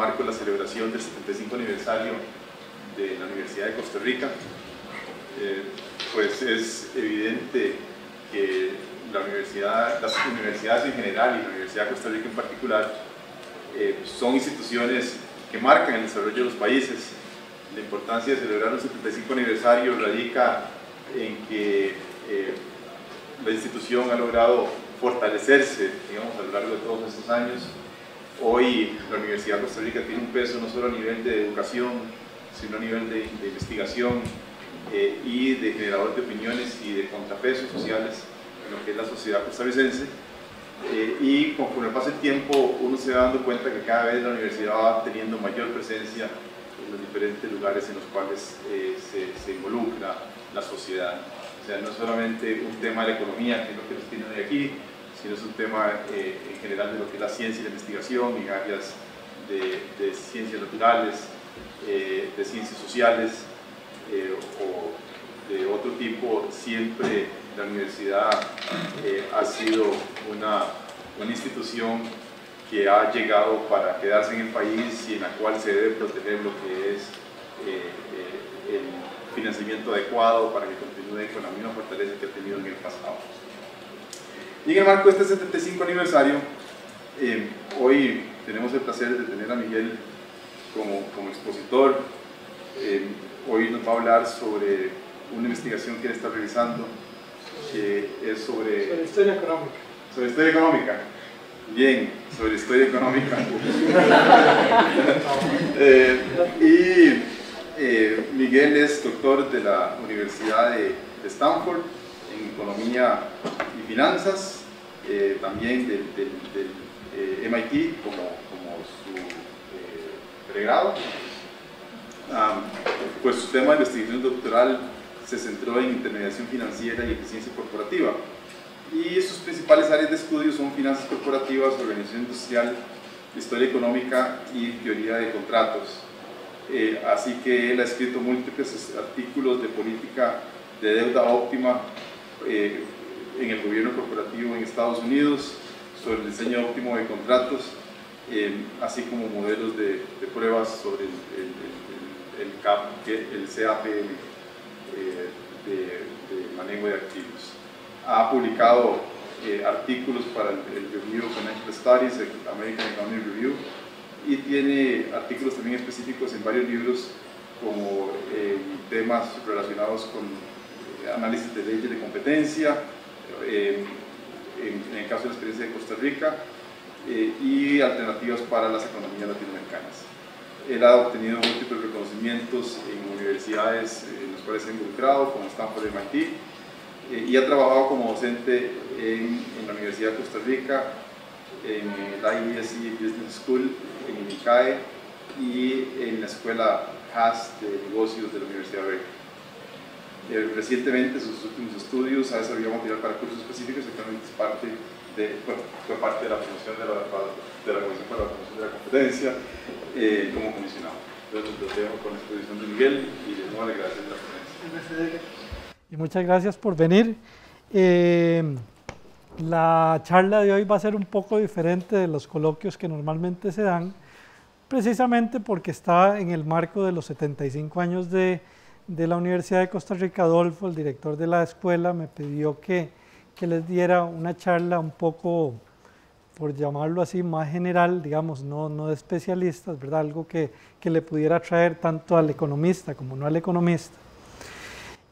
marco de la celebración del 75 aniversario de la Universidad de Costa Rica. Pues es evidente que las universidades en general y la Universidad de Costa Rica en particular son instituciones que marcan el desarrollo de los países. La importancia de celebrar un 75 aniversario radica en que la institución ha logrado fortalecerse, digamos, a lo largo de todos estos años. Hoy la Universidad de Costa Rica tiene un peso no solo a nivel de educación, sino a nivel de investigación y de generador de opiniones y de contrapesos sociales en lo que es la sociedad costarricense. Y conforme pasa el tiempo, uno se va dando cuenta que cada vez la universidad va teniendo mayor presencia en los diferentes lugares en los cuales se involucra la sociedad. O sea, no es solamente un tema de la economía, que es lo que nos tiene hoy aquí, sino es un tema en general de lo que es la ciencia y la investigación en áreas de ciencias naturales, de ciencias sociales o de otro tipo. Siempre la universidad ha sido una institución que ha llegado para quedarse en el país y en la cual se debe proteger lo que es el financiamiento adecuado para que continúe con la misma fortaleza que ha tenido en el pasado. Y en el marco de este 75 aniversario, hoy tenemos el placer de tener a Miguel como expositor. Hoy nos va a hablar sobre una investigación que él está realizando, que es sobre historia económica. Sobre historia económica. Bien, sobre historia económica. Miguel es doctor de la Universidad de Stanford en Economía y Finanzas, también del MIT como su pregrado. Pues su tema de investigación doctoral se centró en intermediación financiera y eficiencia corporativa, y sus principales áreas de estudio son finanzas corporativas, organización industrial, historia económica y teoría de contratos. Así que él ha escrito múltiples artículos de política de deuda óptima en el gobierno corporativo en Estados Unidos, sobre el diseño óptimo de contratos, así como modelos de pruebas sobre el CAPM de manejo de activos. Ha publicado artículos para el Review of Financial Studies, el American Economic Review, y tiene artículos también específicos en varios libros como temas relacionados con análisis de leyes de competencia, en el caso de la experiencia de Costa Rica, y alternativas para las economías latinoamericanas. Él ha obtenido múltiples reconocimientos en universidades en las cuales se ha involucrado, como Stanford y MIT, y ha trabajado como docente en la Universidad de Costa Rica, en la IESE Business School, en el ICAE y en la Escuela Haas de Negocios de la Universidad de Berkeley. Recientemente, en sus últimos estudios, ha desarrollado material para cursos específicos, actualmente fue parte de la promoción de la Comisión para la Promoción de la Competencia como comisionado. Entonces, los dejo con la exposición de Miguel y de nuevo le agradezco la presencia. Y muchas gracias por venir. La charla de hoy va a ser un poco diferente de los coloquios que normalmente se dan, precisamente porque está en el marco de los 75 años de la Universidad de Costa Rica. Adolfo, el director de la escuela, me pidió que les diera una charla un poco, por llamarlo así, más general, digamos, no de especialistas, ¿verdad? Algo que le pudiera traer tanto al economista como no al economista.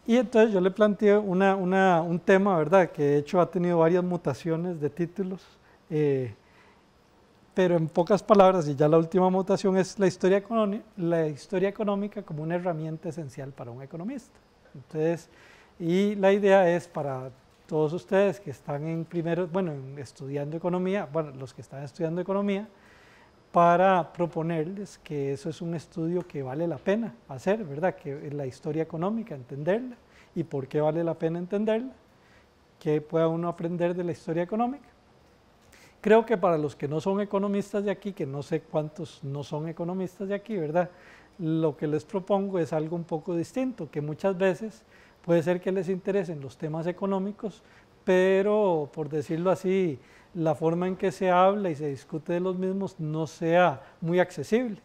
Y entonces yo le planteé un tema, ¿verdad?, que de hecho ha tenido varias mutaciones de títulos, pero en pocas palabras, y ya la última mutación es la historia económica como una herramienta esencial para un economista. Entonces, y la idea es para todos ustedes que están estudiando economía, los que están estudiando economía, para proponerles que eso es un estudio que vale la pena hacer, ¿verdad? Que la historia económica, entenderla, y por qué vale la pena entenderla, qué puede uno aprender de la historia económica. Creo que para los que no son economistas de aquí, que no sé cuántos no son economistas de aquí, ¿verdad?, lo que les propongo es algo un poco distinto, que muchas veces puede ser que les interesen los temas económicos, pero por decirlo así, la forma en que se habla y se discute de los mismos no sea muy accesible.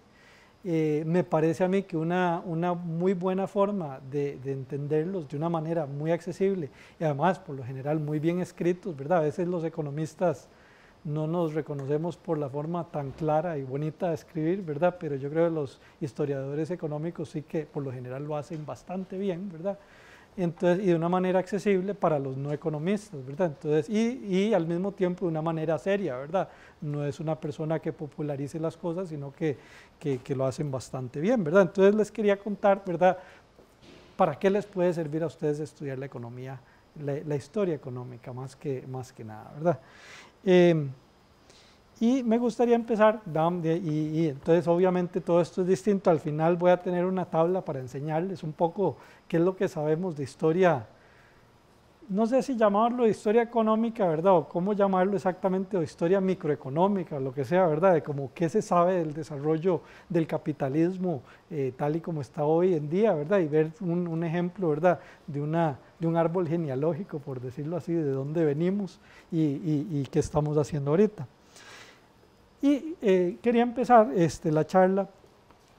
Me parece a mí que una muy buena forma de entenderlos de una manera muy accesible y además por lo general muy bien escritos, ¿verdad? A veces los economistas no nos reconocemos por la forma tan clara y bonita de escribir, ¿verdad? Pero yo creo que los historiadores económicos sí que por lo general lo hacen bastante bien, ¿verdad? Entonces, y de una manera accesible para los no economistas, ¿verdad? Entonces, y al mismo tiempo de una manera seria, ¿verdad? No es una persona que popularice las cosas, sino que lo hacen bastante bien, ¿verdad? Entonces les quería contar, ¿verdad? ¿Para qué les puede servir a ustedes estudiar la economía, la historia económica más que nada, ¿verdad? Y me gustaría empezar, y entonces obviamente todo esto es distinto, al final voy a tener una tabla para enseñarles un poco qué es lo que sabemos de historia, no sé si llamarlo de historia económica, ¿verdad? O cómo llamarlo exactamente, o historia microeconómica, o lo que sea, ¿verdad? De como qué se sabe del desarrollo del capitalismo tal y como está hoy en día, ¿verdad? Y ver un ejemplo, ¿verdad? De un árbol genealógico, por decirlo así, de dónde venimos y qué estamos haciendo ahorita. Y quería empezar la charla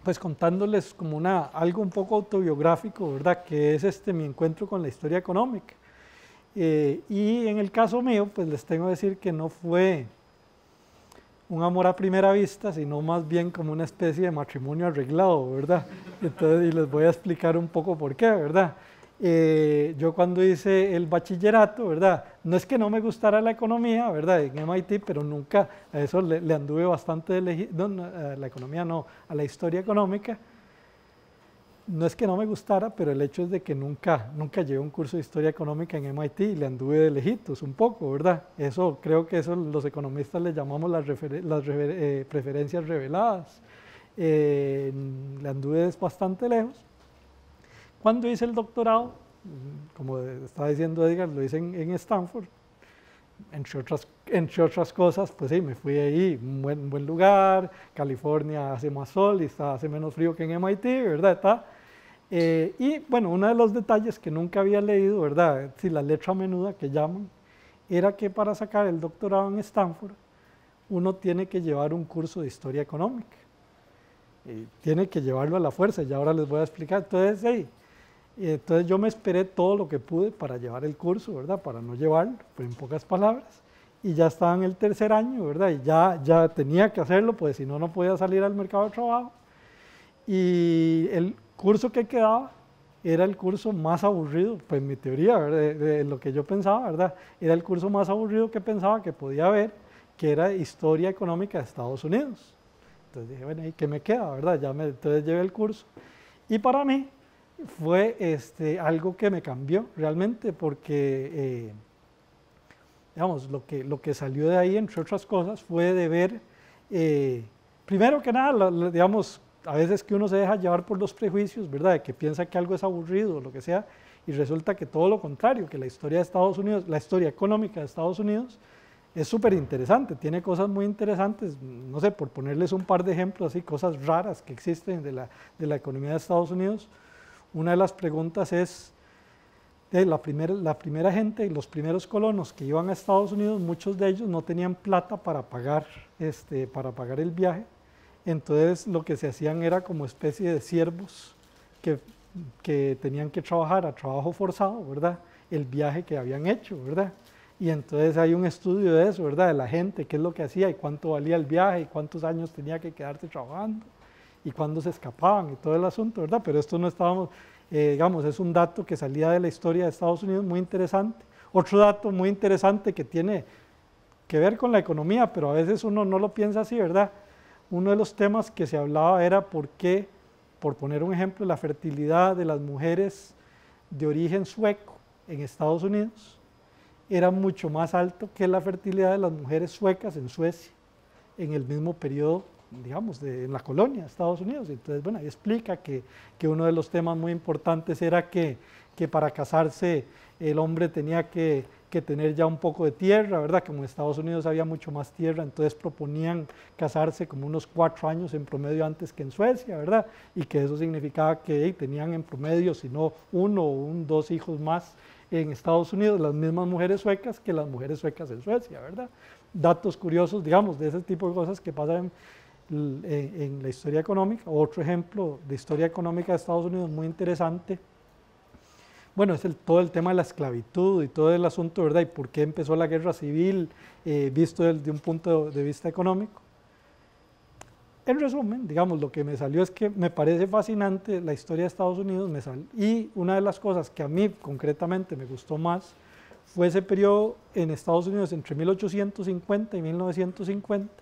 pues contándoles como algo un poco autobiográfico, ¿verdad? Que es mi encuentro con la historia económica. Y en el caso mío, pues les tengo que decir que no fue un amor a primera vista, sino más bien como una especie de matrimonio arreglado, ¿verdad? Entonces, y les voy a explicar un poco por qué, ¿verdad? Yo cuando hice el bachillerato, ¿verdad? No es que no me gustara la economía, ¿verdad? En MIT, pero nunca a eso le anduve bastante, a la economía no, a la historia económica. No es que no me gustara, pero el hecho es de que nunca llevé un curso de historia económica en MIT y le anduve de lejitos un poco, ¿verdad? Eso, creo que eso los economistas le llamamos las preferencias reveladas. Le anduve bastante lejos. Cuando hice el doctorado, como estaba diciendo Edgar, lo hice en Stanford, entre otras cosas, pues sí, me fui ahí, un buen lugar, California hace más sol y hace menos frío que en MIT, ¿verdad? Y bueno, uno de los detalles que nunca había leído, ¿verdad? Si la letra menuda que llaman, era que para sacar el doctorado en Stanford, uno tiene que llevar un curso de historia económica. Tiene que llevarlo a la fuerza, y ahora les voy a explicar. Entonces yo me esperé todo lo que pude para llevar el curso, ¿verdad? Para no llevarlo, pues en pocas palabras. Y ya estaba en el tercer año, ¿verdad? Y ya tenía que hacerlo, pues si no, no podía salir al mercado de trabajo. Y el curso que quedaba era el curso más aburrido, pues en mi teoría, ¿verdad? De lo que yo pensaba, ¿verdad? Era el curso más aburrido que pensaba que podía haber, que era Historia Económica de Estados Unidos. Entonces dije, bueno, ¿y qué me queda, verdad? Entonces llevé el curso. Y para mí fue algo que me cambió realmente, porque, digamos, lo que salió de ahí, entre otras cosas, fue de ver, primero que nada, digamos, a veces que uno se deja llevar por los prejuicios, ¿verdad? De que piensa que algo es aburrido o lo que sea, y resulta que todo lo contrario, que la historia de Estados Unidos, la historia económica de Estados Unidos, es súper interesante, tiene cosas muy interesantes, no sé, por ponerles un par de ejemplos, así, cosas raras que existen de la economía de Estados Unidos. Una de las preguntas es, la primera gente y los primeros colonos que iban a Estados Unidos, muchos de ellos no tenían plata para pagar el viaje, entonces lo que se hacían era como especie de siervos que tenían que trabajar a trabajo forzado, ¿verdad? El viaje que habían hecho, ¿verdad? Y entonces hay un estudio de eso, ¿verdad? De la gente, qué es lo que hacía y cuánto valía el viaje y cuántos años tenía que quedarse trabajando y cuándo se escapaban y todo el asunto, ¿verdad? Pero esto no estábamos, digamos, es un dato que salía de la historia de Estados Unidos muy interesante. Otro dato muy interesante que tiene que ver con la economía, pero a veces uno no lo piensa así, ¿verdad? Uno de los temas que se hablaba era por qué, por poner un ejemplo, la fertilidad de las mujeres de origen sueco en Estados Unidos era mucho más alto que la fertilidad de las mujeres suecas en Suecia en el mismo periodo, digamos, en la colonia de Estados Unidos. Entonces, bueno, ahí explica que uno de los temas muy importantes era que para casarse el hombre tenía que tener ya un poco de tierra, ¿verdad? Como en Estados Unidos había mucho más tierra, entonces proponían casarse como unos 4 años en promedio antes que en Suecia, ¿verdad? Y que eso significaba que tenían en promedio, si no 1 o 2 hijos más en Estados Unidos, las mismas mujeres suecas que las mujeres suecas en Suecia, ¿verdad? Datos curiosos, digamos, de ese tipo de cosas que pasan en la historia económica. Otro ejemplo de historia económica de Estados Unidos muy interesante, bueno, es todo el tema de la esclavitud y todo el asunto, ¿verdad? Y por qué empezó la guerra civil, visto desde un punto de vista económico. En resumen, digamos, lo que me salió es que me parece fascinante la historia de Estados Unidos, y una de las cosas que a mí concretamente me gustó más fue ese periodo en Estados Unidos entre 1850 y 1950,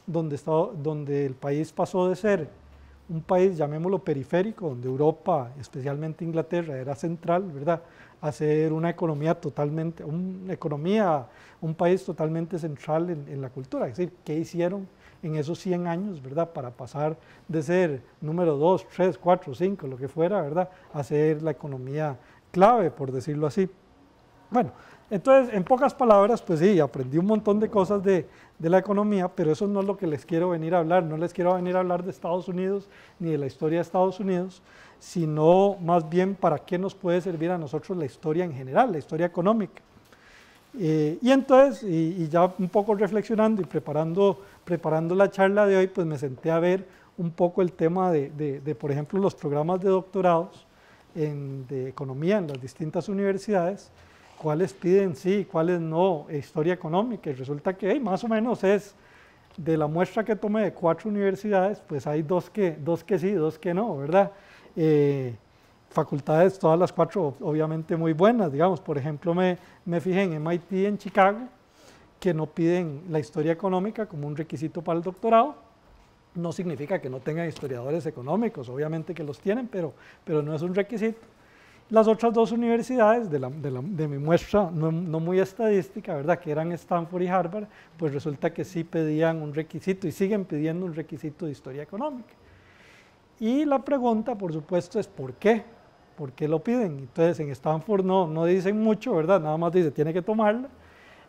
donde el país pasó de ser un país, llamémoslo periférico, donde Europa, especialmente Inglaterra, era central, ¿verdad?, a ser una economía totalmente, un país totalmente central en la cultura. Es decir, ¿qué hicieron en esos 100 años, ¿verdad?, para pasar de ser número 2, 3, 4, 5, lo que fuera, ¿verdad?, a ser la economía clave, por decirlo así. Bueno, entonces, en pocas palabras, pues sí, aprendí un montón de cosas de la economía, pero eso no es lo que les quiero venir a hablar. No les quiero venir a hablar de Estados Unidos ni de la historia de Estados Unidos, sino más bien para qué nos puede servir a nosotros la historia en general, la historia económica. Y entonces, y ya un poco reflexionando y preparando la charla de hoy, pues me senté a ver un poco el tema de por ejemplo, los programas de doctorados de economía en las distintas universidades, cuáles piden sí, cuáles no, historia económica, y resulta que más o menos es de la muestra que tomé de 4 universidades, pues hay dos que sí, 2 que no, ¿verdad? Facultades, todas las 4 obviamente muy buenas, digamos, por ejemplo me fijé en MIT en Chicago, que no piden la historia económica como un requisito para el doctorado. No significa que no tengan historiadores económicos, obviamente que los tienen, pero no es un requisito. Las otras 2 universidades de mi muestra, no muy estadística, ¿verdad?, que eran Stanford y Harvard, pues resulta que sí pedían un requisito y siguen pidiendo un requisito de historia económica. Y la pregunta, por supuesto, es ¿por qué? ¿Por qué lo piden? Entonces, en Stanford no dicen mucho, ¿verdad?, nada más dice, tiene que tomarla.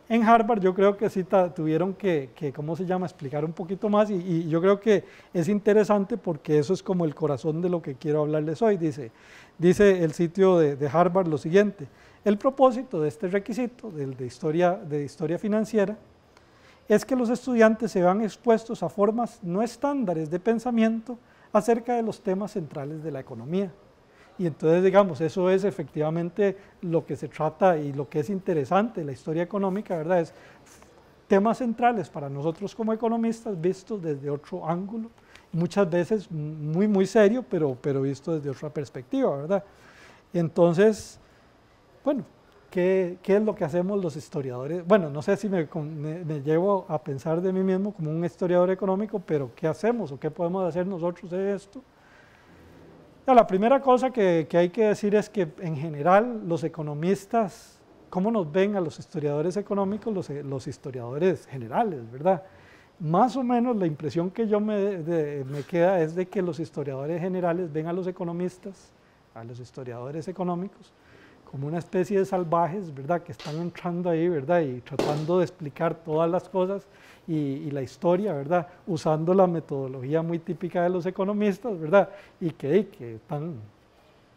En Harvard yo creo que sí tuvieron que ¿cómo se llama?, explicar un poquito más, y yo creo que es interesante porque eso es como el corazón de lo que quiero hablarles hoy. Dice el sitio de Harvard lo siguiente: el propósito de este requisito de historia financiera es que los estudiantes se vean expuestos a formas no estándares de pensamiento acerca de los temas centrales de la economía. Y entonces, digamos, eso es efectivamente lo que se trata y lo que es interesante de la historia económica, ¿verdad? Es temas centrales para nosotros como economistas vistos desde otro ángulo, muchas veces muy serio, pero visto desde otra perspectiva, ¿verdad? Y entonces, bueno, ¿qué es lo que hacemos los historiadores? Bueno, no sé si me llevo a pensar de mí mismo como un historiador económico, pero ¿qué hacemos o qué podemos hacer nosotros de esto? La primera cosa que hay que decir es que en general los economistas, ¿cómo nos ven a los historiadores económicos? Los historiadores generales, ¿verdad? Más o menos la impresión que yo me queda es de que los historiadores generales ven a los economistas, a los historiadores económicos, como una especie de salvajes, ¿verdad?, que están entrando ahí, ¿verdad?, y tratando de explicar todas las cosas y la historia, ¿verdad?, usando la metodología muy típica de los economistas, ¿verdad?, y que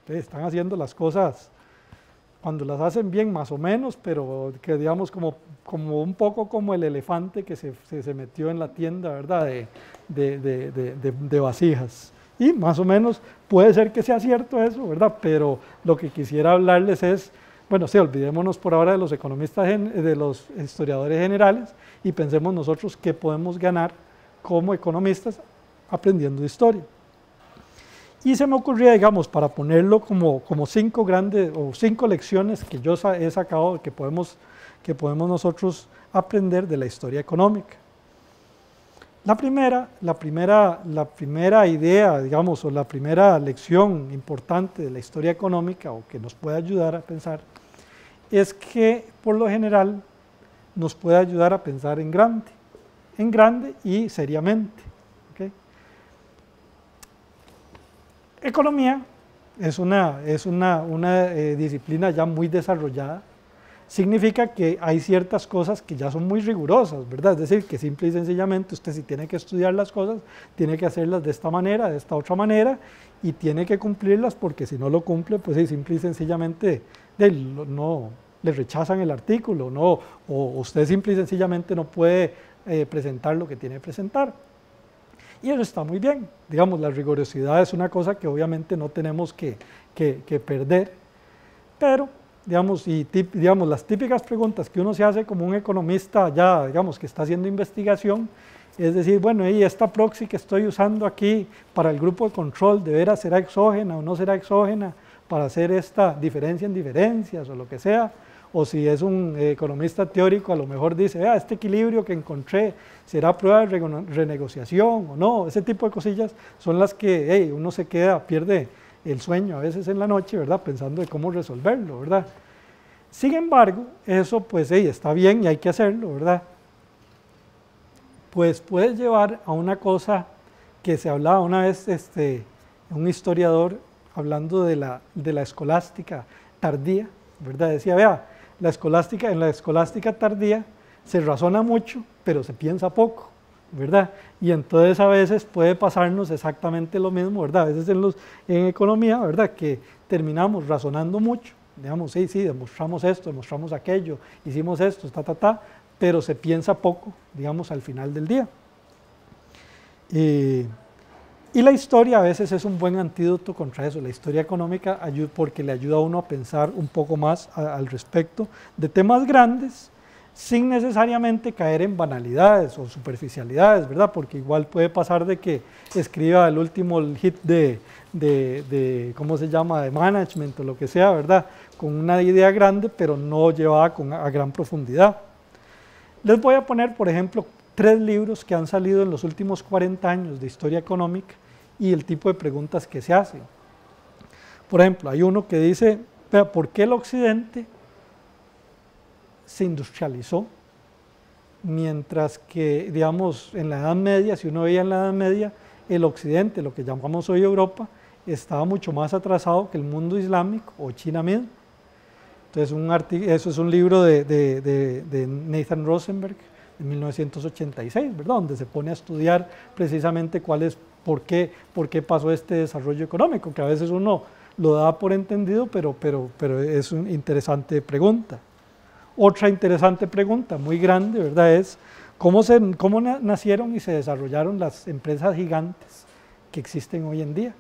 están haciendo las cosas cuando las hacen bien más o menos, pero que digamos como un poco como el elefante que se metió en la tienda, ¿verdad?, de vasijas. Y más o menos puede ser que sea cierto eso, ¿verdad? Pero lo que quisiera hablarles es, bueno, sí, olvidémonos por ahora de los economistas, de los historiadores generales, y pensemos nosotros qué podemos ganar como economistas aprendiendo historia. Y se me ocurría, digamos, para ponerlo como 5 grandes o 5 lecciones que yo he sacado que podemos nosotros aprender de la historia económica. La primera idea, digamos, o la primera lección importante de la historia económica, o que nos puede ayudar a pensar, es que por lo general nos puede ayudar a pensar en grande y seriamente. ¿Okay? Economía es una disciplina ya muy desarrollada, significa que hay ciertas cosas que ya son muy rigurosas, ¿verdad? Es decir, que simple y sencillamente usted si tiene que estudiar las cosas, tiene que hacerlas de esta manera, de esta otra manera, y tiene que cumplirlas porque si no lo cumple, pues sí, simple y sencillamente no le rechazan el artículo, no, o usted simple y sencillamente no puede presentar lo que tiene que presentar. Y eso está muy bien, digamos, la rigurosidad es una cosa que obviamente no tenemos que perder, pero digamos, las típicas preguntas que uno se hace como un economista ya, digamos, que está haciendo investigación, es decir, bueno, ¿y esta proxy que estoy usando aquí para el grupo de control, de veras será exógena o no será exógena para hacer esta diferencia en diferencias o lo que sea? O si es un economista teórico, a lo mejor dice, vea, este equilibrio que encontré, ¿será prueba de renegociación o no? Ese tipo de cosillas son las que uno se pierde el sueño a veces en la noche, ¿verdad? Pensando de cómo resolverlo, ¿verdad? Sin embargo, eso pues está bien y hay que hacerlo, ¿verdad? Pues puede llevar a una cosa que se hablaba una vez, un historiador hablando de la escolástica tardía, ¿verdad? Decía, vea, en la escolástica tardía se razona mucho, pero se piensa poco, ¿verdad? Y entonces a veces puede pasarnos exactamente lo mismo, ¿verdad? A veces en economía, ¿verdad? Que terminamos razonando mucho, digamos, sí, demostramos esto, demostramos aquello, hicimos esto, pero se piensa poco, digamos, al final del día. Y la historia a veces es un buen antídoto contra eso, la historia económica porque le ayuda a uno a pensar un poco más al respecto de temas grandes, sin necesariamente caer en banalidades o superficialidades, ¿verdad? Porque igual puede pasar de que escriba el último hit ¿cómo se llama?, de management o lo que sea, ¿verdad? Con una idea grande, pero no llevada a gran profundidad. Les voy a poner, por ejemplo, 3 libros que han salido en los últimos 40 años de historia económica y el tipo de preguntas que se hacen. Por ejemplo, hay uno que dice, ¿por qué el Occidente se industrializó? Mientras que, digamos, en la Edad Media, si uno veía en la Edad Media, el Occidente, lo que llamamos hoy Europa, estaba mucho más atrasado que el mundo islámico o China mismo. Entonces, eso es un libro de Nathan Rosenberg, en 1986, ¿verdad? Donde se pone a estudiar precisamente por qué pasó este desarrollo económico, que a veces uno lo da por entendido, pero es una interesante pregunta. Otra interesante pregunta, muy grande, ¿verdad? Es cómo nacieron y se desarrollaron las empresas gigantes que existen hoy en día.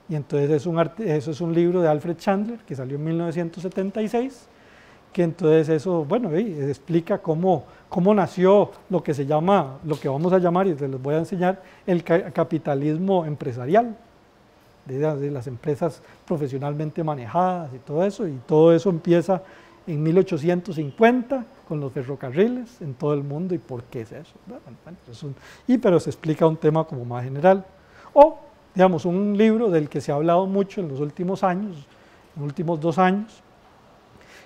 Y entonces eso es un libro de Alfred Chandler, que salió en 1976, que entonces eso, bueno, explica cómo nació lo que vamos a llamar, y les voy a enseñar, el capitalismo empresarial, de las empresas profesionalmente manejadas y todo eso empieza en 1850 con los ferrocarriles en todo el mundo, y por qué es eso. Pero se explica un tema como más general. O, digamos, un libro del que se ha hablado mucho en los últimos años, en los últimos 2 años,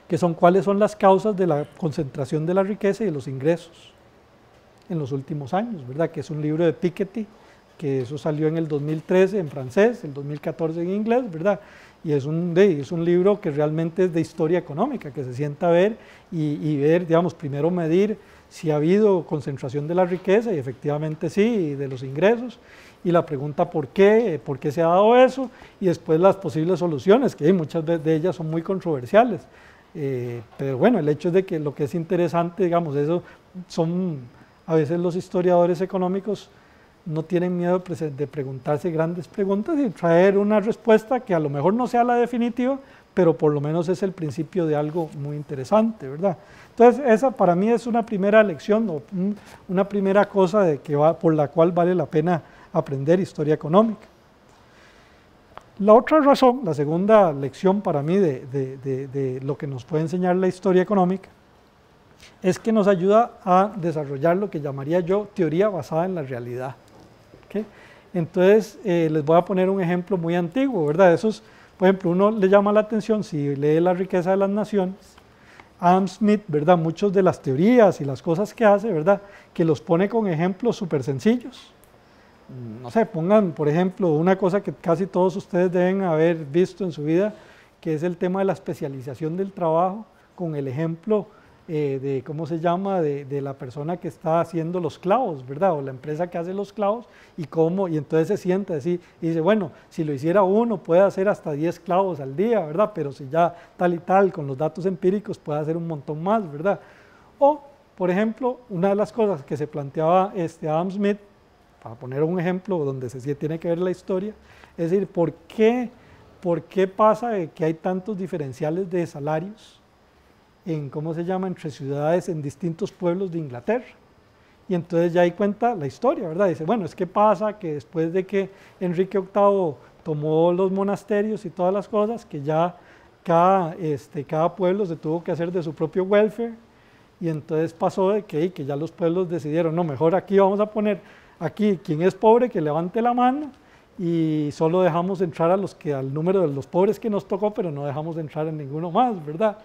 que son cuáles son las causas de la concentración de la riqueza y de los ingresos en los últimos años, ¿verdad? Que es un libro de Piketty, que eso salió en el 2013 en francés, el 2014 en inglés, ¿verdad? Y es un libro que realmente es de historia económica, que se sienta a ver y ver, digamos, primero medir si ha habido concentración de la riqueza, y efectivamente sí, y de los ingresos, y la pregunta por qué se ha dado eso, y después las posibles soluciones, que muchas de ellas son muy controversiales. Pero bueno, el hecho es de que lo que es interesante, digamos, a veces los historiadores económicos no tienen miedo de preguntarse grandes preguntas y traer una respuesta que a lo mejor no sea la definitiva, pero por lo menos es el principio de algo muy interesante, ¿verdad? Entonces, esa para mí es una primera lección, o una primera cosa por la cual vale la pena aprender historia económica. La otra razón, la segunda lección para mí de lo que nos puede enseñar la historia económica, es que nos ayuda a desarrollar lo que llamaría yo teoría basada en la realidad. ¿Okay? Entonces, les voy a poner un ejemplo muy antiguo, ¿verdad? Por ejemplo, uno le llama la atención, si lee La riqueza de las naciones, Adam Smith, ¿verdad? Muchas de las teorías y las cosas que hace, ¿verdad? Que los pone con ejemplos súper sencillos. no sé, pongan, por ejemplo, una cosa que casi todos ustedes deben haber visto en su vida, que es el tema de la especialización del trabajo, con el ejemplo de, ¿cómo se llama?, de la persona que está haciendo los clavos, ¿verdad? O la empresa que hace los clavos, y entonces se sienta así, y dice, bueno, si lo hiciera uno, puede hacer hasta 10 clavos al día, ¿verdad? Pero si ya tal y tal, con los datos empíricos, puede hacer un montón más, ¿verdad? O, por ejemplo, una de las cosas que se planteaba Adam Smith, para poner un ejemplo donde se tiene que ver la historia, es decir, ¿por qué pasa que hay tantos diferenciales de salarios ¿cómo se llama?, entre ciudades en distintos pueblos de Inglaterra? Y entonces ya ahí cuenta la historia, ¿verdad? Dice, bueno, es que pasa que después de que Enrique VIII tomó los monasterios y todas las cosas, que ya cada pueblo se tuvo que hacer de su propio welfare, y entonces pasó de que ya los pueblos decidieron, no, mejor aquí vamos a poner, aquí quien es pobre que levante la mano, y solo dejamos entrar al número de los pobres que nos tocó, pero no dejamos entrar en ninguno más, ¿verdad?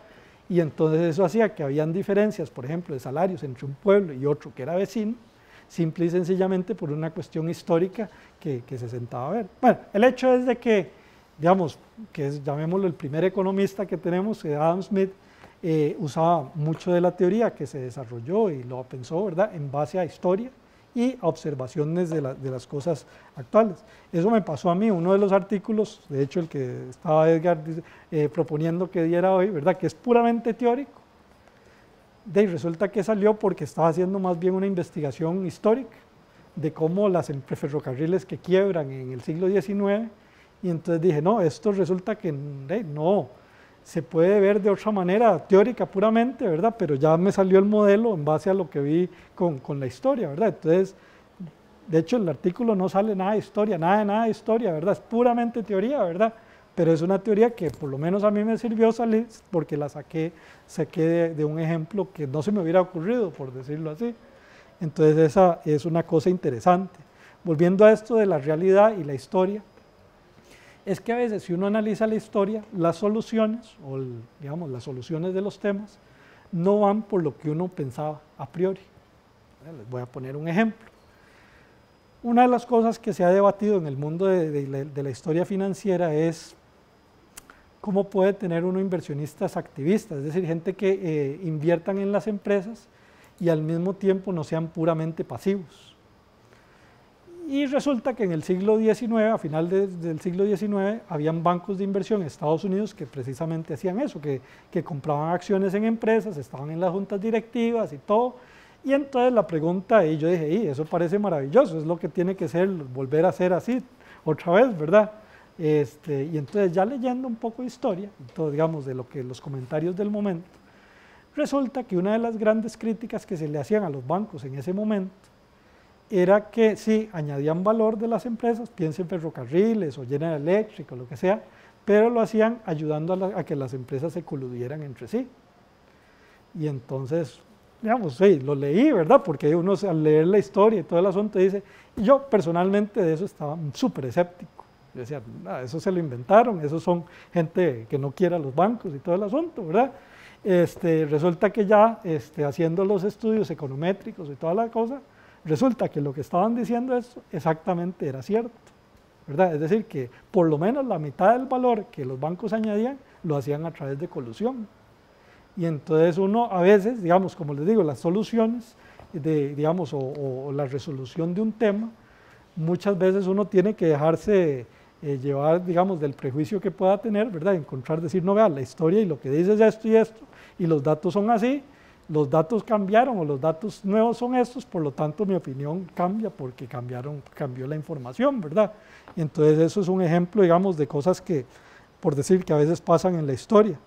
Y entonces eso hacía que habían diferencias, por ejemplo, de salarios entre un pueblo y otro que era vecino, simple y sencillamente por una cuestión histórica que se sentaba a ver. Bueno, el hecho es de que, digamos, llamémoslo el primer economista que tenemos, Adam Smith, usaba mucho de la teoría que se desarrolló y lo pensó, ¿verdad?, en base a historia y a observaciones de las cosas actuales. Eso me pasó a mí, uno de los artículos, de hecho el que estaba Edgar proponiendo que diera hoy, ¿verdad?, que es puramente teórico, resulta que salió porque estaba haciendo más bien una investigación histórica de cómo las ferrocarriles que quiebran en el siglo XIX, y entonces dije, no, esto resulta que no, se puede ver de otra manera, teórica puramente, ¿verdad? Pero ya me salió el modelo en base a lo que vi con la historia, ¿verdad? Entonces, de hecho, el artículo no sale nada de historia, nada de historia, ¿verdad? Es puramente teoría, ¿verdad? Pero es una teoría que por lo menos a mí me sirvió salir porque la saqué de un ejemplo que no se me hubiera ocurrido, por decirlo así. Entonces, esa es una cosa interesante. Volviendo a esto de la realidad y la historia, es que a veces si uno analiza la historia, las soluciones, o digamos las soluciones de los temas, no van por lo que uno pensaba a priori. Les voy a poner un ejemplo. Una de las cosas que se ha debatido en el mundo de la historia financiera es cómo puede tener uno inversionistas activistas, es decir, gente que inviertan en las empresas y al mismo tiempo no sean puramente pasivos. Y resulta que en el siglo XIX, a final del siglo XIX, habían bancos de inversión en Estados Unidos que precisamente hacían eso, que compraban acciones en empresas, estaban en las juntas directivas y todo. Y entonces la pregunta, y yo dije, eso parece maravilloso, es lo que tiene que ser, volver a ser así, otra vez, ¿verdad? Y entonces ya leyendo un poco de historia, todo, digamos, de lo que los comentarios del momento, resulta que una de las grandes críticas que se le hacían a los bancos en ese momento era que sí, añadían valor de las empresas, piensen Ferrocarriles o General Electric o lo que sea, pero lo hacían ayudando a que las empresas se coludieran entre sí. Y entonces, digamos, sí, lo leí, ¿verdad? Porque uno al leer la historia y todo el asunto dice, y yo personalmente de eso estaba súper escéptico. Yo decía, eso se lo inventaron, eso son gente que no quiere a los bancos y todo el asunto, ¿verdad? Resulta que ya haciendo los estudios econométricos y toda la cosa, resulta que lo que estaban diciendo eso exactamente era cierto, ¿verdad? Es decir, que por lo menos la mitad del valor que los bancos añadían lo hacían a través de colusión. Y entonces uno a veces, digamos, como les digo, las soluciones, digamos, o la resolución de un tema, muchas veces uno tiene que dejarse llevar, digamos, del prejuicio que pueda tener, ¿verdad? Encontrar, decir, no, vea, la historia y lo que dice es esto y esto, y los datos son así, los datos cambiaron o los datos nuevos son estos, por lo tanto mi opinión cambia porque cambió la información, ¿verdad? Y entonces eso es un ejemplo, digamos, de cosas que, por decir, que a veces pasan en la historia.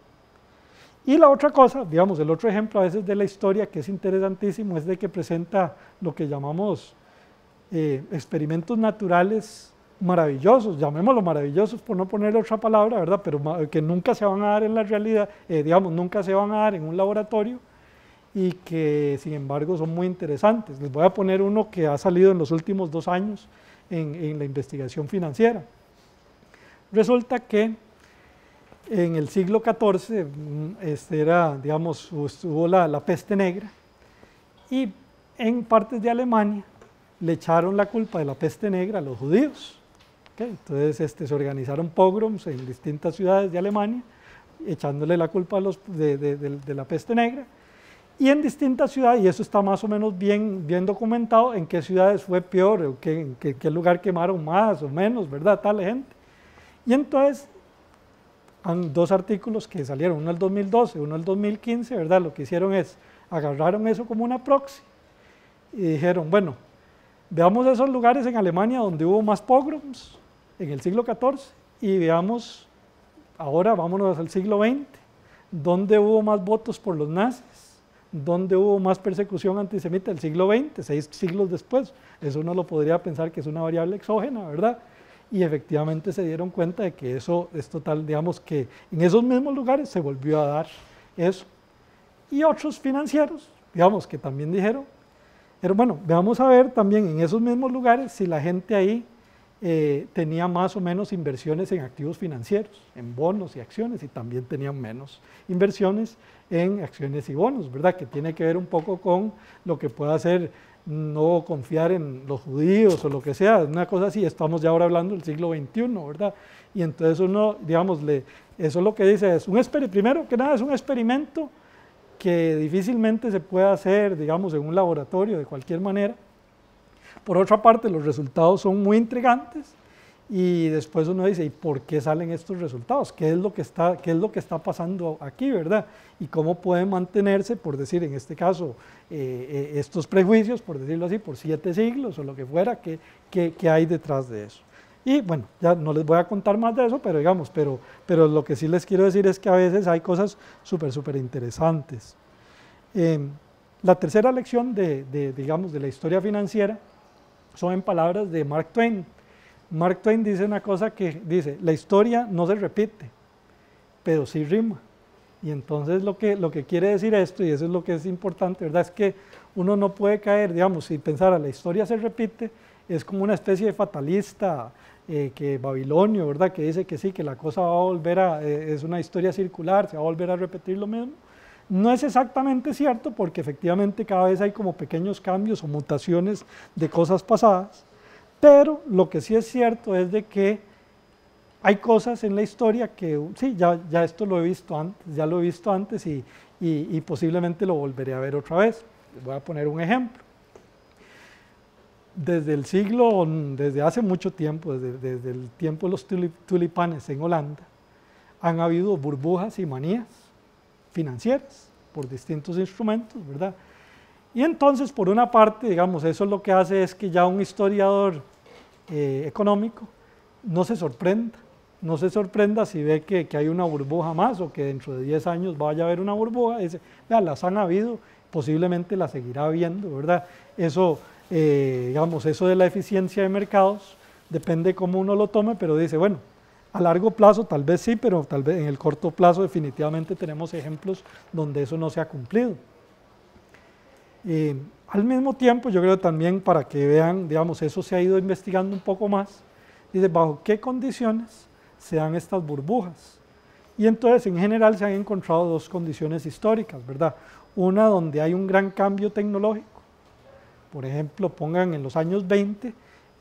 Y la otra cosa, digamos, el otro ejemplo a veces de la historia que es interesantísimo es de que presenta lo que llamamos experimentos naturales maravillosos, llamémoslo maravillosos por no ponerle otra palabra, ¿verdad? Pero que nunca se van a dar en la realidad, digamos, nunca se van a dar en un laboratorio, y que sin embargo son muy interesantes. Les voy a poner uno que ha salido en los últimos 2 años en la investigación financiera. Resulta que en el siglo XIV digamos, hubo la peste negra, y en partes de Alemania le echaron la culpa de la peste negra a los judíos. ¿Okay? Entonces se organizaron pogroms en distintas ciudades de Alemania, echándole la culpa a de la peste negra. Y en distintas ciudades, y eso está más o menos bien documentado, en qué ciudades fue peor, o en qué lugar quemaron más o menos, ¿verdad? Tal gente. Y entonces, han dos artículos que salieron, uno el 2012, uno el 2015, ¿verdad? Lo que hicieron es, agarraron eso como una proxy y dijeron, bueno, veamos esos lugares en Alemania donde hubo más pogroms en el siglo XIV y veamos, ahora vámonos al siglo XX, donde hubo más votos por los nazis, donde hubo más persecución antisemita el siglo XX, 6 siglos después. Eso uno lo podría pensar que es una variable exógena, ¿verdad? Y efectivamente se dieron cuenta de que eso es total, digamos que en esos mismos lugares se volvió a dar eso. Y otros financieros, digamos que también dijeron, pero bueno, vamos a ver también en esos mismos lugares si la gente ahí tenía más o menos inversiones en activos financieros, en bonos y acciones, y también tenían menos inversiones en acciones y bonos, ¿verdad? Que tiene que ver un poco con lo que pueda ser no confiar en los judíos o lo que sea, una cosa así. Estamos ya ahora hablando del siglo XXI, ¿verdad? Y entonces uno, digamos, eso es lo que dice, es primero que nada es un experimento que difícilmente se puede hacer, digamos, en un laboratorio de cualquier manera. Por otra parte, los resultados son muy intrigantes y después uno dice, ¿y por qué salen estos resultados? ¿Qué es lo que está pasando aquí, verdad? Y cómo pueden mantenerse, por decir, en este caso, estos prejuicios, por decirlo así, por 7 siglos o lo que fuera, que hay detrás de eso. Y bueno, ya no les voy a contar más de eso, pero digamos, pero lo que sí les quiero decir es que a veces hay cosas súper interesantes. La tercera lección digamos, de la historia financiera son en palabras de Mark Twain. Mark Twain dice una cosa que dice, la historia no se repite, pero sí rima. Y entonces lo que quiere decir esto, y eso es lo que es importante, ¿verdad? Es que uno no puede caer, digamos, si pensara la historia se repite, es como una especie de fatalista que babilonio, ¿verdad? Que dice que sí, que la cosa va a volver es una historia circular, se va a volver a repetir lo mismo. No es exactamente cierto porque efectivamente cada vez hay como pequeños cambios o mutaciones de cosas pasadas, pero lo que sí es cierto es de que hay cosas en la historia que sí, ya esto lo he visto antes, ya lo he visto antes y posiblemente lo volveré a ver otra vez. Les voy a poner un ejemplo. Desde hace mucho tiempo, desde el tiempo de los tulipanes en Holanda, han habido burbujas y manías financieras por distintos instrumentos, ¿verdad? Y entonces, por una parte, digamos, eso lo que hace es que ya un historiador económico no se sorprenda si ve que hay una burbuja más o que dentro de 10 años vaya a haber una burbuja, dice, vea, las han habido, posiblemente las seguirá habiendo, ¿verdad? Eso, digamos, eso de la eficiencia de mercados, depende cómo uno lo tome, pero dice, bueno, a largo plazo tal vez sí, pero tal vez en el corto plazo definitivamente tenemos ejemplos donde eso no se ha cumplido. Al mismo tiempo, yo creo también para que vean, digamos, eso se ha ido investigando un poco más, dice, bajo qué condiciones se dan estas burbujas. Y entonces, en general, se han encontrado 2 condiciones históricas, ¿verdad? Una donde hay un gran cambio tecnológico, por ejemplo, pongan en los años 20,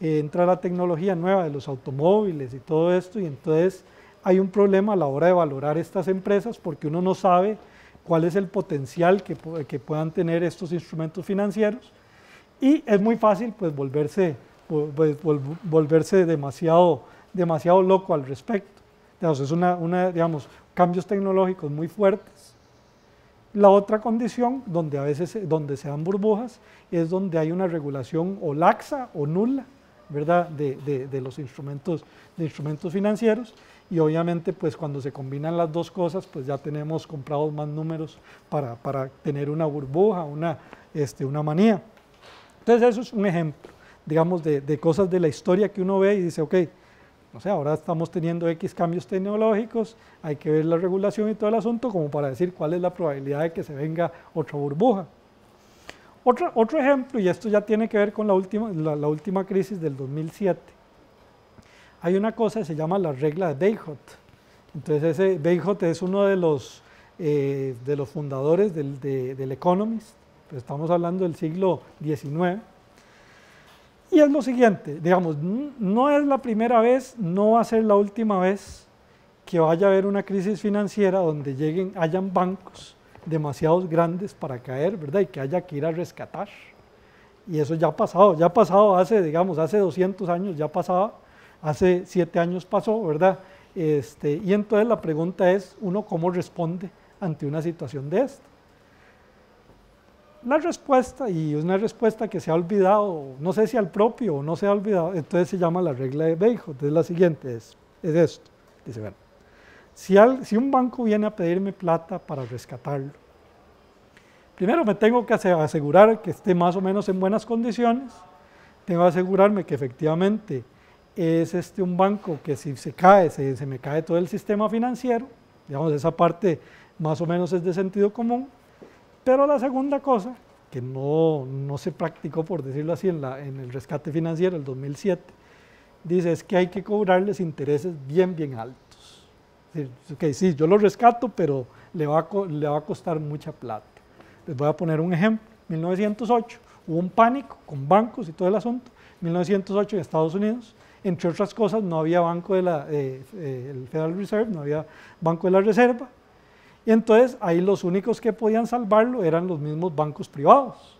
entra la tecnología nueva de los automóviles y todo esto, y entonces hay un problema a la hora de valorar estas empresas porque uno no sabe cuál es el potencial que puedan tener estos instrumentos financieros y es muy fácil pues volverse demasiado loco al respecto. Entonces es digamos, cambios tecnológicos muy fuertes. La otra condición donde a veces se dan burbujas es donde hay una regulación o laxa o nula, ¿verdad? de los instrumentos financieros y obviamente pues cuando se combinan las dos cosas pues ya tenemos comprados más números para tener una burbuja, una manía. Entonces eso es un ejemplo, digamos, de cosas de la historia que uno ve y dice, ok, no sé, ahora estamos teniendo X cambios tecnológicos, hay que ver la regulación y todo el asunto como para decir cuál es la probabilidad de que se venga otra burbuja. Otro ejemplo, y esto ya tiene que ver con la última crisis del 2007, hay una cosa que se llama la regla de Bagehot. Entonces Bagehot es uno de los fundadores del Economist, pues estamos hablando del siglo XIX, Y es lo siguiente, digamos, no es la primera vez, no va a ser la última vez que vaya a haber una crisis financiera donde hayan bancos demasiados grandes para caer, ¿verdad? Y que haya que ir a rescatar. Y eso ya ha pasado hace, digamos, hace 200 años ya pasaba, hace 7 años pasó, ¿verdad? Y entonces la pregunta es, ¿uno cómo responde ante una situación de esta? La respuesta, y es una respuesta que se ha olvidado, no sé si al propio o no se ha olvidado, entonces se llama la regla de Beijing. Entonces la siguiente es esto, dice, bueno, si un banco viene a pedirme plata para rescatarlo, primero me tengo que asegurar que esté más o menos en buenas condiciones, tengo que asegurarme que efectivamente es un banco que si se cae, se me cae todo el sistema financiero, digamos, esa parte más o menos es de sentido común. Pero la segunda cosa, que no se practicó, por decirlo así, en el rescate financiero del 2007, dice es que hay que cobrarles intereses bien altos. Es decir, okay, sí, yo lo rescato, pero le va a costar mucha plata. Les voy a poner un ejemplo. En 1908 hubo un pánico con bancos y todo el asunto. En 1908 en Estados Unidos, entre otras cosas, no había banco el Federal Reserve, no había banco de la Reserva. Y entonces ahí los únicos que podían salvarlo eran los mismos bancos privados.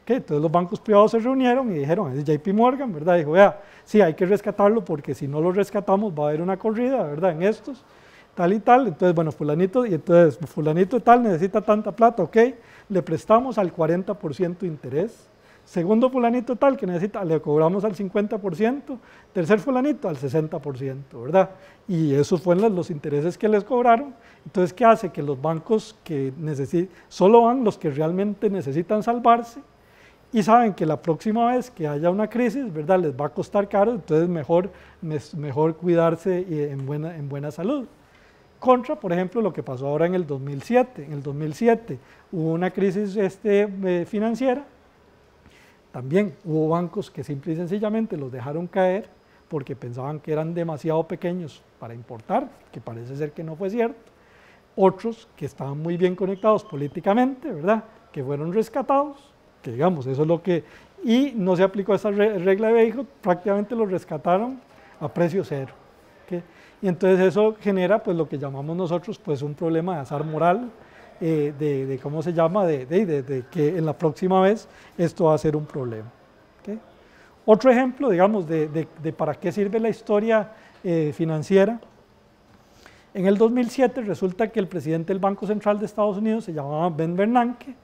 ¿Okay? Entonces los bancos privados se reunieron y dijeron, es JP Morgan, ¿verdad? Dijo, vea, sí, hay que rescatarlo porque si no lo rescatamos va a haber una corrida, ¿verdad? En estos, tal y tal. Entonces, bueno, fulanito tal necesita tanta plata, ok, le prestamos al 40% de interés. Segundo fulanito tal que necesita, le cobramos al 50%, tercer fulanito al 60%, ¿verdad? Y esos fueron los intereses que les cobraron. Entonces, ¿qué hace? Que los bancos que solo van los que realmente necesitan salvarse y saben que la próxima vez que haya una crisis, ¿verdad? Les va a costar caro, entonces mejor cuidarse en buena salud. Contra, por ejemplo, lo que pasó ahora en el 2007. En el 2007 hubo una crisis financiera. También hubo bancos que simple y sencillamente los dejaron caer porque pensaban que eran demasiado pequeños para importar, que parece ser que no fue cierto. Otros que estaban muy bien conectados políticamente, ¿verdad? Que fueron rescatados, que digamos, eso es lo que... Y no se aplicó esa regla de Beijing, prácticamente los rescataron a precio cero. ¿Okay? Y entonces eso genera pues lo que llamamos nosotros pues un problema de azar moral, ¿cómo se llama? De que en la próxima vez esto va a ser un problema. ¿Okay? Otro ejemplo, digamos, de para qué sirve la historia financiera. En el 2007 resulta que el presidente del Banco Central de Estados Unidos se llamaba Ben Bernanke.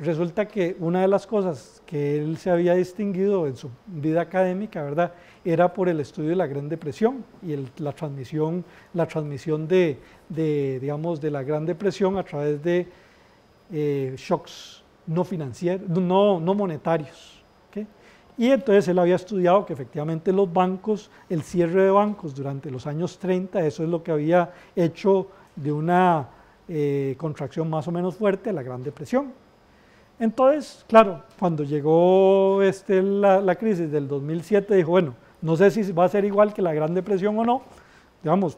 Resulta que una de las cosas que él se había distinguido en su vida académica, ¿verdad?, era por el estudio de la Gran Depresión y la transmisión digamos, de la Gran Depresión a través de shocks no financieros, no monetarios. ¿Okay? Y entonces él había estudiado que efectivamente los bancos, el cierre de bancos durante los años 30, eso es lo que había hecho de una contracción más o menos fuerte de la Gran Depresión. Entonces, claro, cuando llegó la crisis del 2007, dijo, bueno, no sé si va a ser igual que la Gran Depresión o no, digamos,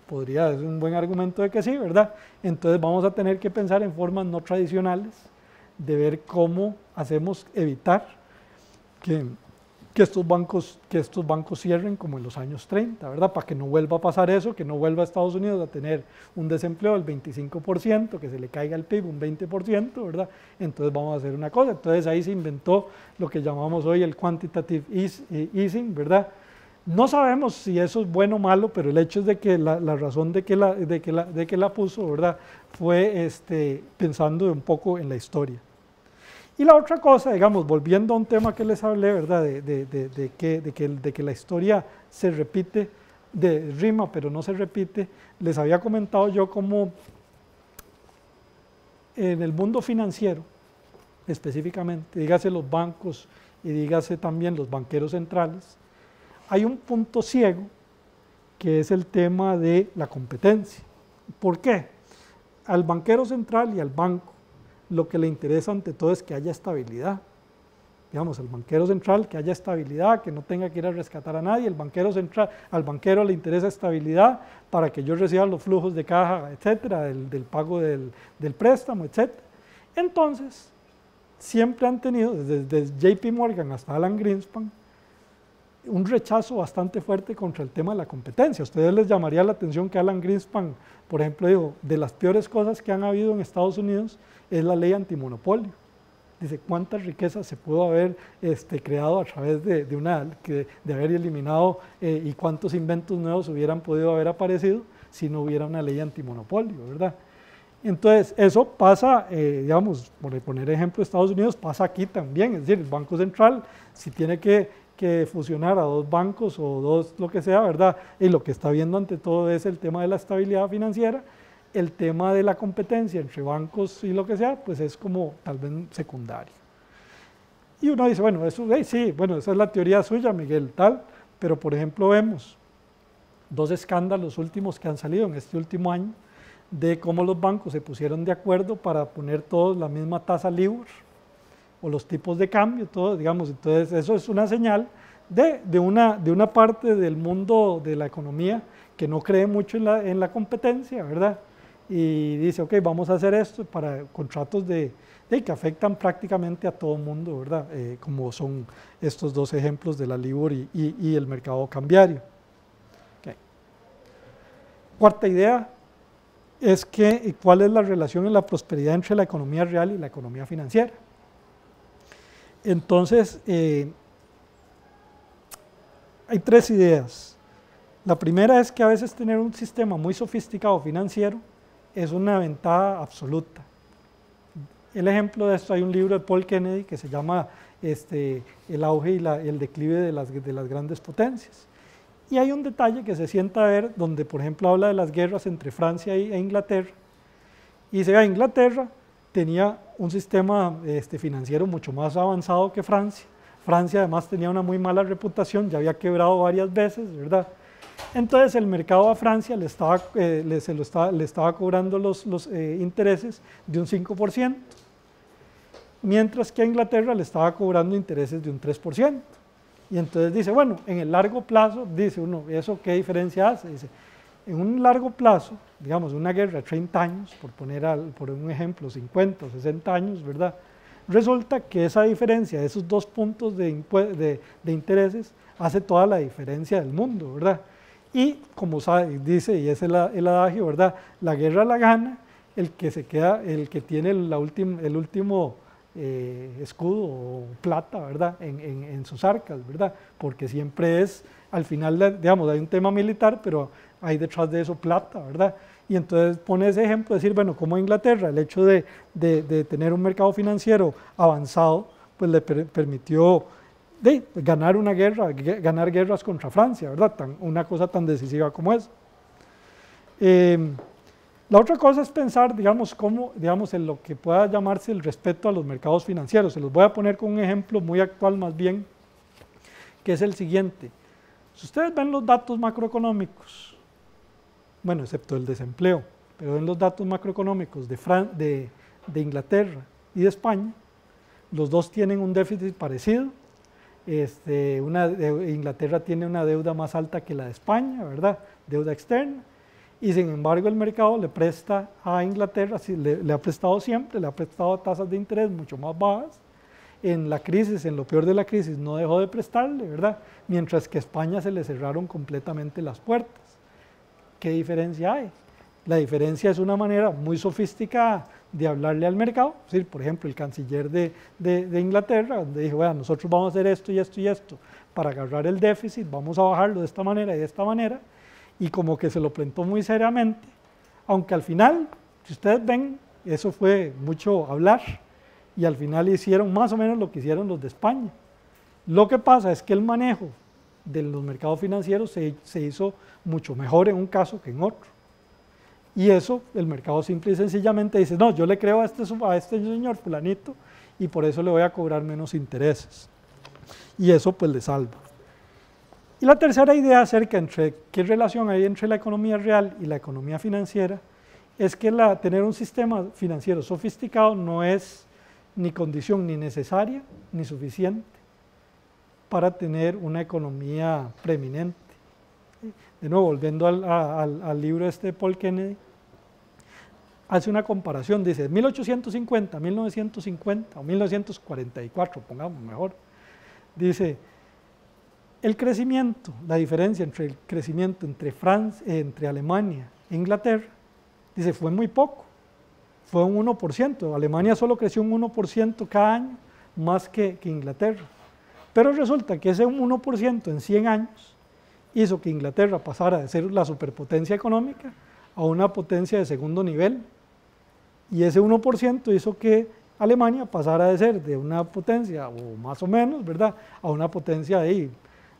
podría ser un buen argumento de que sí, ¿verdad? Entonces vamos a tener que pensar en formas no tradicionales de ver cómo hacemos evitar que estos bancos cierren como en los años 30, ¿verdad? Para que no vuelva a pasar eso, que no vuelva a Estados Unidos a tener un desempleo del 25%, que se le caiga el PIB un 20%, ¿verdad? Entonces vamos a hacer una cosa. Entonces ahí se inventó lo que llamamos hoy el quantitative easing, ¿verdad? No sabemos si eso es bueno o malo, pero el hecho es de que la razón de que la puso, ¿verdad?, fue pensando un poco en la historia. Y la otra cosa, digamos, volviendo a un tema que les hablé, ¿verdad?, de que la historia se repite, rima pero no se repite, les había comentado yo cómo en el mundo financiero, específicamente, dígase los bancos y dígase también los banqueros centrales, hay un punto ciego que es el tema de la competencia. ¿Por qué? Al banquero central y al banco lo que le interesa ante todo es que haya estabilidad. Digamos, al banquero central que haya estabilidad, que no tenga que ir a rescatar a nadie. Al banquero le interesa estabilidad para que yo reciba los flujos de caja, etcétera, del pago del préstamo, etcétera. Entonces, siempre han tenido, desde JP Morgan hasta Alan Greenspan, un rechazo bastante fuerte contra el tema de la competencia. A ustedes les llamaría la atención que Alan Greenspan, por ejemplo, dijo, de las peores cosas que han habido en Estados Unidos es la ley antimonopolio. Dice, ¿cuántas riquezas se pudo haber creado a través de haber eliminado y cuántos inventos nuevos hubieran podido haber aparecido si no hubiera una ley antimonopolio, ¿verdad? Entonces, eso pasa, digamos, por poner ejemplo, Estados Unidos, pasa aquí también, es decir, el Banco Central, si tiene que fusionar a dos bancos o dos, lo que sea, ¿verdad? Y lo que está viendo ante todo es el tema de la estabilidad financiera, el tema de la competencia entre bancos y lo que sea, pues es como tal vez secundario. Y uno dice, bueno, eso, sí, bueno, esa es la teoría suya, Miguel, tal, pero por ejemplo vemos dos escándalos últimos que han salido en este último año, de cómo los bancos se pusieron de acuerdo para poner todos la misma tasa LIBOR, o los tipos de cambio, todo, digamos, entonces eso es una señal de una parte del mundo de la economía que no cree mucho en la competencia, ¿verdad? Y dice, ok, vamos a hacer esto para contratos que afectan prácticamente a todo el mundo, ¿verdad? Como son estos dos ejemplos de la LIBOR y el mercado cambiario. Okay. Cuarta idea es que cuál es la relación en la prosperidad entre la economía real y la economía financiera. Entonces, hay tres ideas. La primera es que a veces tener un sistema muy sofisticado financiero es una ventaja absoluta. El ejemplo de esto, hay un libro de Paul Kennedy que se llama El auge y el declive de las grandes potencias. Y hay un detalle que se sienta a ver donde, por ejemplo, habla de las guerras entre Francia e Inglaterra. Y dice, Inglaterra tenía un sistema financiero mucho más avanzado que Francia. Francia además tenía una muy mala reputación, ya había quebrado varias veces, ¿verdad? Entonces el mercado a Francia le estaba cobrando los intereses de un 5%, mientras que a Inglaterra le estaba cobrando intereses de un 3%. Y entonces dice, bueno, en el largo plazo, dice uno, ¿eso qué diferencia hace? Dice, en un largo plazo, digamos, una guerra de 30 años, por un ejemplo, 50 o 60 años, ¿verdad? Resulta que esa diferencia, esos 2 puntos de intereses, hace toda la diferencia del mundo, ¿verdad? Y como dice, y es el adagio, ¿verdad? La guerra la gana el que tiene el último escudo o plata, ¿verdad? En sus arcas, ¿verdad? Porque siempre es, al final, digamos, hay un tema militar, pero hay detrás de eso plata, ¿verdad? Y entonces pone ese ejemplo, decir, bueno, como Inglaterra, el hecho de tener un mercado financiero avanzado, pues le permitió ganar una guerra, ganar guerras contra Francia, ¿verdad? Una cosa tan decisiva como esa. La otra cosa es pensar, digamos, en lo que pueda llamarse el respeto a los mercados financieros. Se los voy a poner con un ejemplo muy actual más bien, que es el siguiente. Si ustedes ven los datos macroeconómicos, bueno, excepto el desempleo, pero ven los datos macroeconómicos de Inglaterra y de España, los dos tienen un déficit parecido. Inglaterra tiene una deuda más alta que la de España, ¿verdad? Deuda externa. Y sin embargo el mercado le presta a Inglaterra, le ha prestado siempre, le ha prestado a tasas de interés mucho más bajas. En la crisis, en lo peor de la crisis, no dejó de prestarle, ¿verdad? Mientras que a España se le cerraron completamente las puertas. ¿Qué diferencia hay? La diferencia es una manera muy sofisticada de hablarle al mercado. Es decir, por ejemplo, el canciller de Inglaterra, donde dijo, bueno, nosotros vamos a hacer esto y esto y esto para agarrar el déficit, vamos a bajarlo de esta manera y de esta manera, y como que se lo plantó muy seriamente, aunque al final, si ustedes ven, eso fue mucho hablar, y al final hicieron más o menos lo que hicieron los de España. Lo que pasa es que el manejo de los mercados financieros se hizo mucho mejor en un caso que en otro. Y eso, el mercado simple y sencillamente dice, no, yo le creo a este señor fulanito y por eso le voy a cobrar menos intereses. Y eso pues le salva. Y la tercera idea acerca de qué relación hay entre la economía real y la economía financiera es que tener un sistema financiero sofisticado no es ni condición ni necesaria ni suficiente para tener una economía preeminente. De nuevo, volviendo al libro de Paul Kennedy, hace una comparación, dice 1850, 1950 o 1944, pongamos mejor, dice el crecimiento, la diferencia entre el crecimiento entre entre Alemania e Inglaterra, dice fue muy poco, fue un 1%, Alemania solo creció un 1% cada año más que Inglaterra, pero resulta que ese 1% en 100 años hizo que Inglaterra pasara de ser la superpotencia económica a una potencia de segundo nivel, y ese 1% hizo que Alemania pasara de ser de una potencia, o más o menos, ¿verdad?, a una potencia ahí,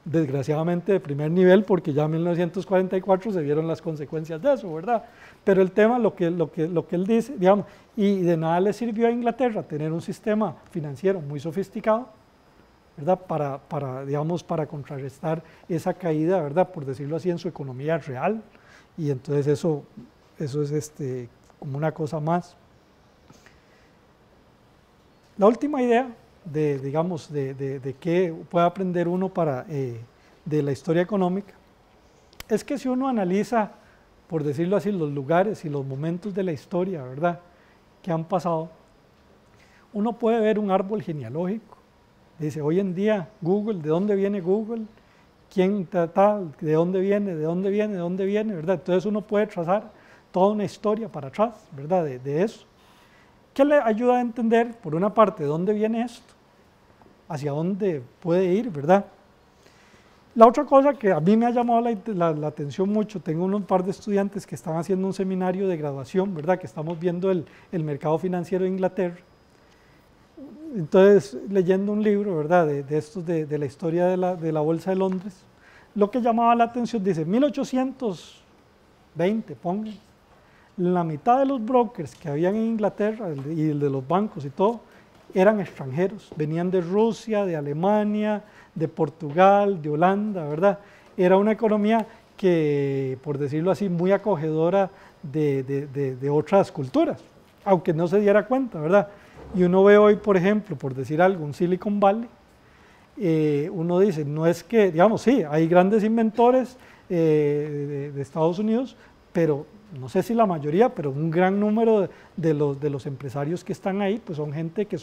desgraciadamente de primer nivel, porque ya en 1944 se vieron las consecuencias de eso, ¿verdad? Pero el tema, lo que él dice, digamos, y de nada le sirvió a Inglaterra tener un sistema financiero muy sofisticado, ¿verdad?, digamos, para contrarrestar esa caída, ¿verdad?, por decirlo así, en su economía real, y entonces eso es como una cosa más. La última idea digamos, de qué puede aprender uno de la historia económica, es que si uno analiza, por decirlo así, los lugares y los momentos de la historia, ¿verdad?, que han pasado, uno puede ver un árbol genealógico. Dice, hoy en día Google, ¿de dónde viene Google? ¿Quién tal? ¿De dónde viene? ¿De dónde viene? ¿De dónde viene? ¿Verdad? Entonces uno puede trazar toda una historia para atrás, ¿verdad?, de eso. ¿Qué le ayuda a entender, por una parte, de dónde viene esto? Hacia dónde puede ir, ¿verdad? La otra cosa que a mí me ha llamado la atención mucho, tengo un par de estudiantes que están haciendo un seminario de graduación, ¿verdad?, que estamos viendo el mercado financiero de Inglaterra. Entonces, leyendo un libro, ¿verdad?, de estos de la historia de la Bolsa de Londres, lo que llamaba la atención, dice, 1820, pongan, la mitad de los brokers que habían en Inglaterra y el de los bancos y todo, eran extranjeros, venían de Rusia, de Alemania, de Portugal, de Holanda, ¿verdad? Era una economía que, por decirlo así, muy acogedora de otras culturas, aunque no se diera cuenta, ¿verdad? Y uno ve hoy, por ejemplo, por decir algo, un Silicon Valley, uno dice, no es que, digamos, sí, hay grandes inventores de Estados Unidos, pero no sé si la mayoría, pero un gran número de los empresarios que están ahí, pues son gente que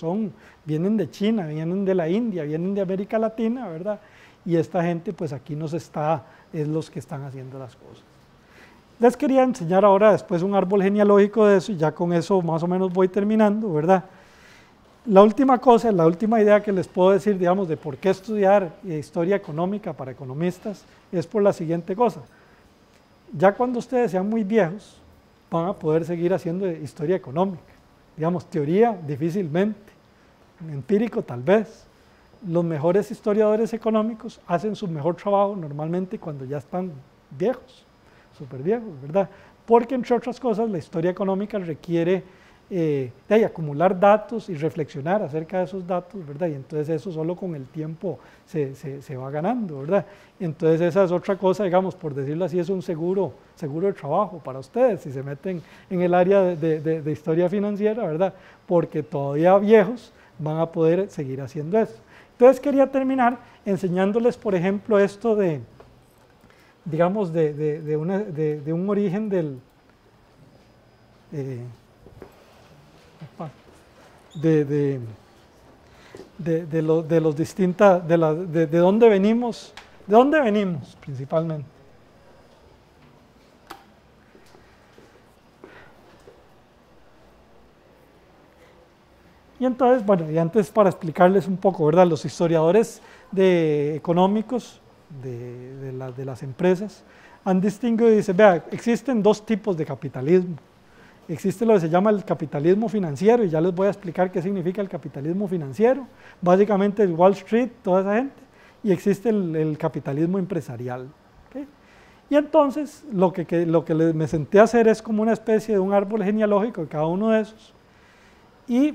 vienen de China, vienen de la India, vienen de América Latina, ¿verdad? Y esta gente, pues aquí es los que están haciendo las cosas. Les quería enseñar ahora después un árbol genealógico de eso, y ya con eso más o menos voy terminando, ¿verdad? La última cosa, la última idea que les puedo decir, digamos, de por qué estudiar historia económica para economistas, es por la siguiente cosa. Ya cuando ustedes sean muy viejos, van a poder seguir haciendo historia económica. Digamos, teoría difícilmente, empírico tal vez. Los mejores historiadores económicos hacen su mejor trabajo normalmente cuando ya están viejos, súper viejos, ¿verdad? Porque entre otras cosas la historia económica requiere acumular datos y reflexionar acerca de esos datos, ¿verdad? Y entonces eso solo con el tiempo se va ganando, ¿verdad? Entonces esa es otra cosa, digamos, por decirlo así, es un seguro de trabajo para ustedes si se meten en el área de historia financiera, ¿verdad? Porque todavía viejos van a poder seguir haciendo eso. Entonces quería terminar enseñándoles, por ejemplo, esto digamos, de un origen de dónde venimos principalmente. Y entonces, bueno, y antes para explicarles un poco, ¿verdad? Los historiadores económicos de las empresas han distinguido y dicen, vea, existen dos tipos de capitalismo. Existe lo que se llama el capitalismo financiero, y ya les voy a explicar qué significa el capitalismo financiero, básicamente el Wall Street, toda esa gente, y existe el capitalismo empresarial. ¿Okay? Y entonces lo que me senté a hacer es como una especie de un árbol genealógico de cada uno de esos, y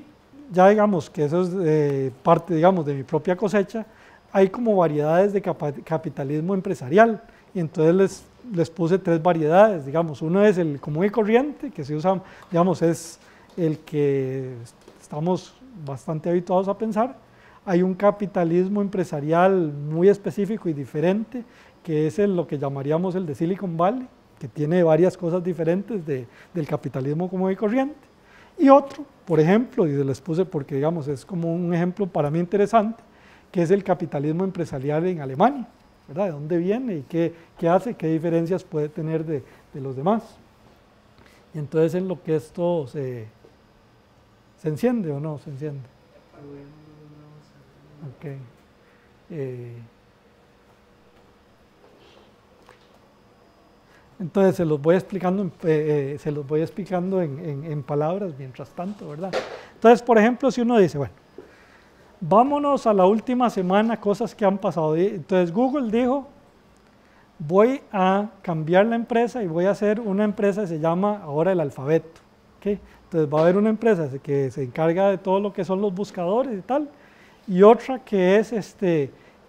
ya digamos que eso es parte, digamos, de mi propia cosecha. Hay como variedades de capitalismo empresarial, y entonces les puse tres variedades, digamos. Uno es el común y corriente, que se usa, digamos, es el que estamos bastante habituados a pensar. Hay un capitalismo empresarial muy específico y diferente, que es lo que llamaríamos el de Silicon Valley, que tiene varias cosas diferentes del capitalismo común y corriente. Y otro, por ejemplo, y se les puse porque digamos es como un ejemplo para mí interesante, que es el capitalismo empresarial en Alemania, ¿verdad? ¿De dónde viene y qué hace, qué diferencias puede tener de los demás? Y entonces en lo que esto se enciende o no se enciende. Okay. Entonces se los voy explicando en palabras mientras tanto, ¿verdad? Entonces, por ejemplo, si uno dice, bueno, vámonos a la última semana, cosas que han pasado. Entonces Google dijo, voy a cambiar la empresa y voy a hacer una empresa que se llama ahora el alfabeto. ¿Okay? Entonces va a haber una empresa que se encarga de todo lo que son los buscadores y tal, y otra que es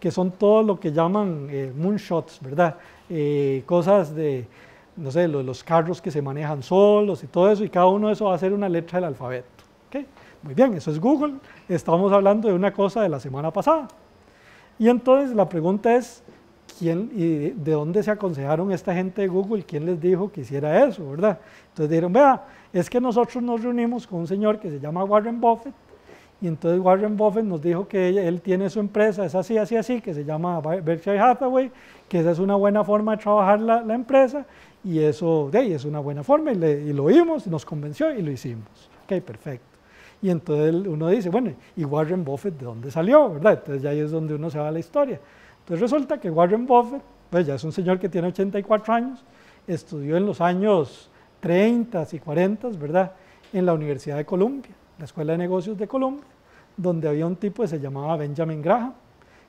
que son todo lo que llaman moonshots, ¿verdad? Cosas de, no sé, los carros que se manejan solos y todo eso, y cada uno de esos va a ser una letra del alfabeto. ¿Okay? Muy bien, eso es Google. Estamos hablando de una cosa de la semana pasada. Y entonces la pregunta es, ¿quién y de dónde se aconsejaron esta gente de Google? ¿Quién les dijo que hiciera eso, verdad? Entonces dijeron, vea, es que nosotros nos reunimos con un señor que se llama Warren Buffett, y entonces Warren Buffett nos dijo que él tiene su empresa, es así, así, así, que se llama Berkshire Hathaway, que esa es una buena forma de trabajar la empresa, y eso de ahí es una buena forma, y lo oímos, nos convenció y lo hicimos. Ok, perfecto. Y entonces uno dice, bueno, ¿y Warren Buffett de dónde salió, verdad? Entonces ya ahí es donde uno se va a la historia. Entonces resulta que Warren Buffett, pues ya es un señor que tiene 84 años, estudió en los años 30 y 40, ¿verdad? En la Universidad de Columbia, la Escuela de Negocios de Columbia, donde había un tipo que se llamaba Benjamin Graham,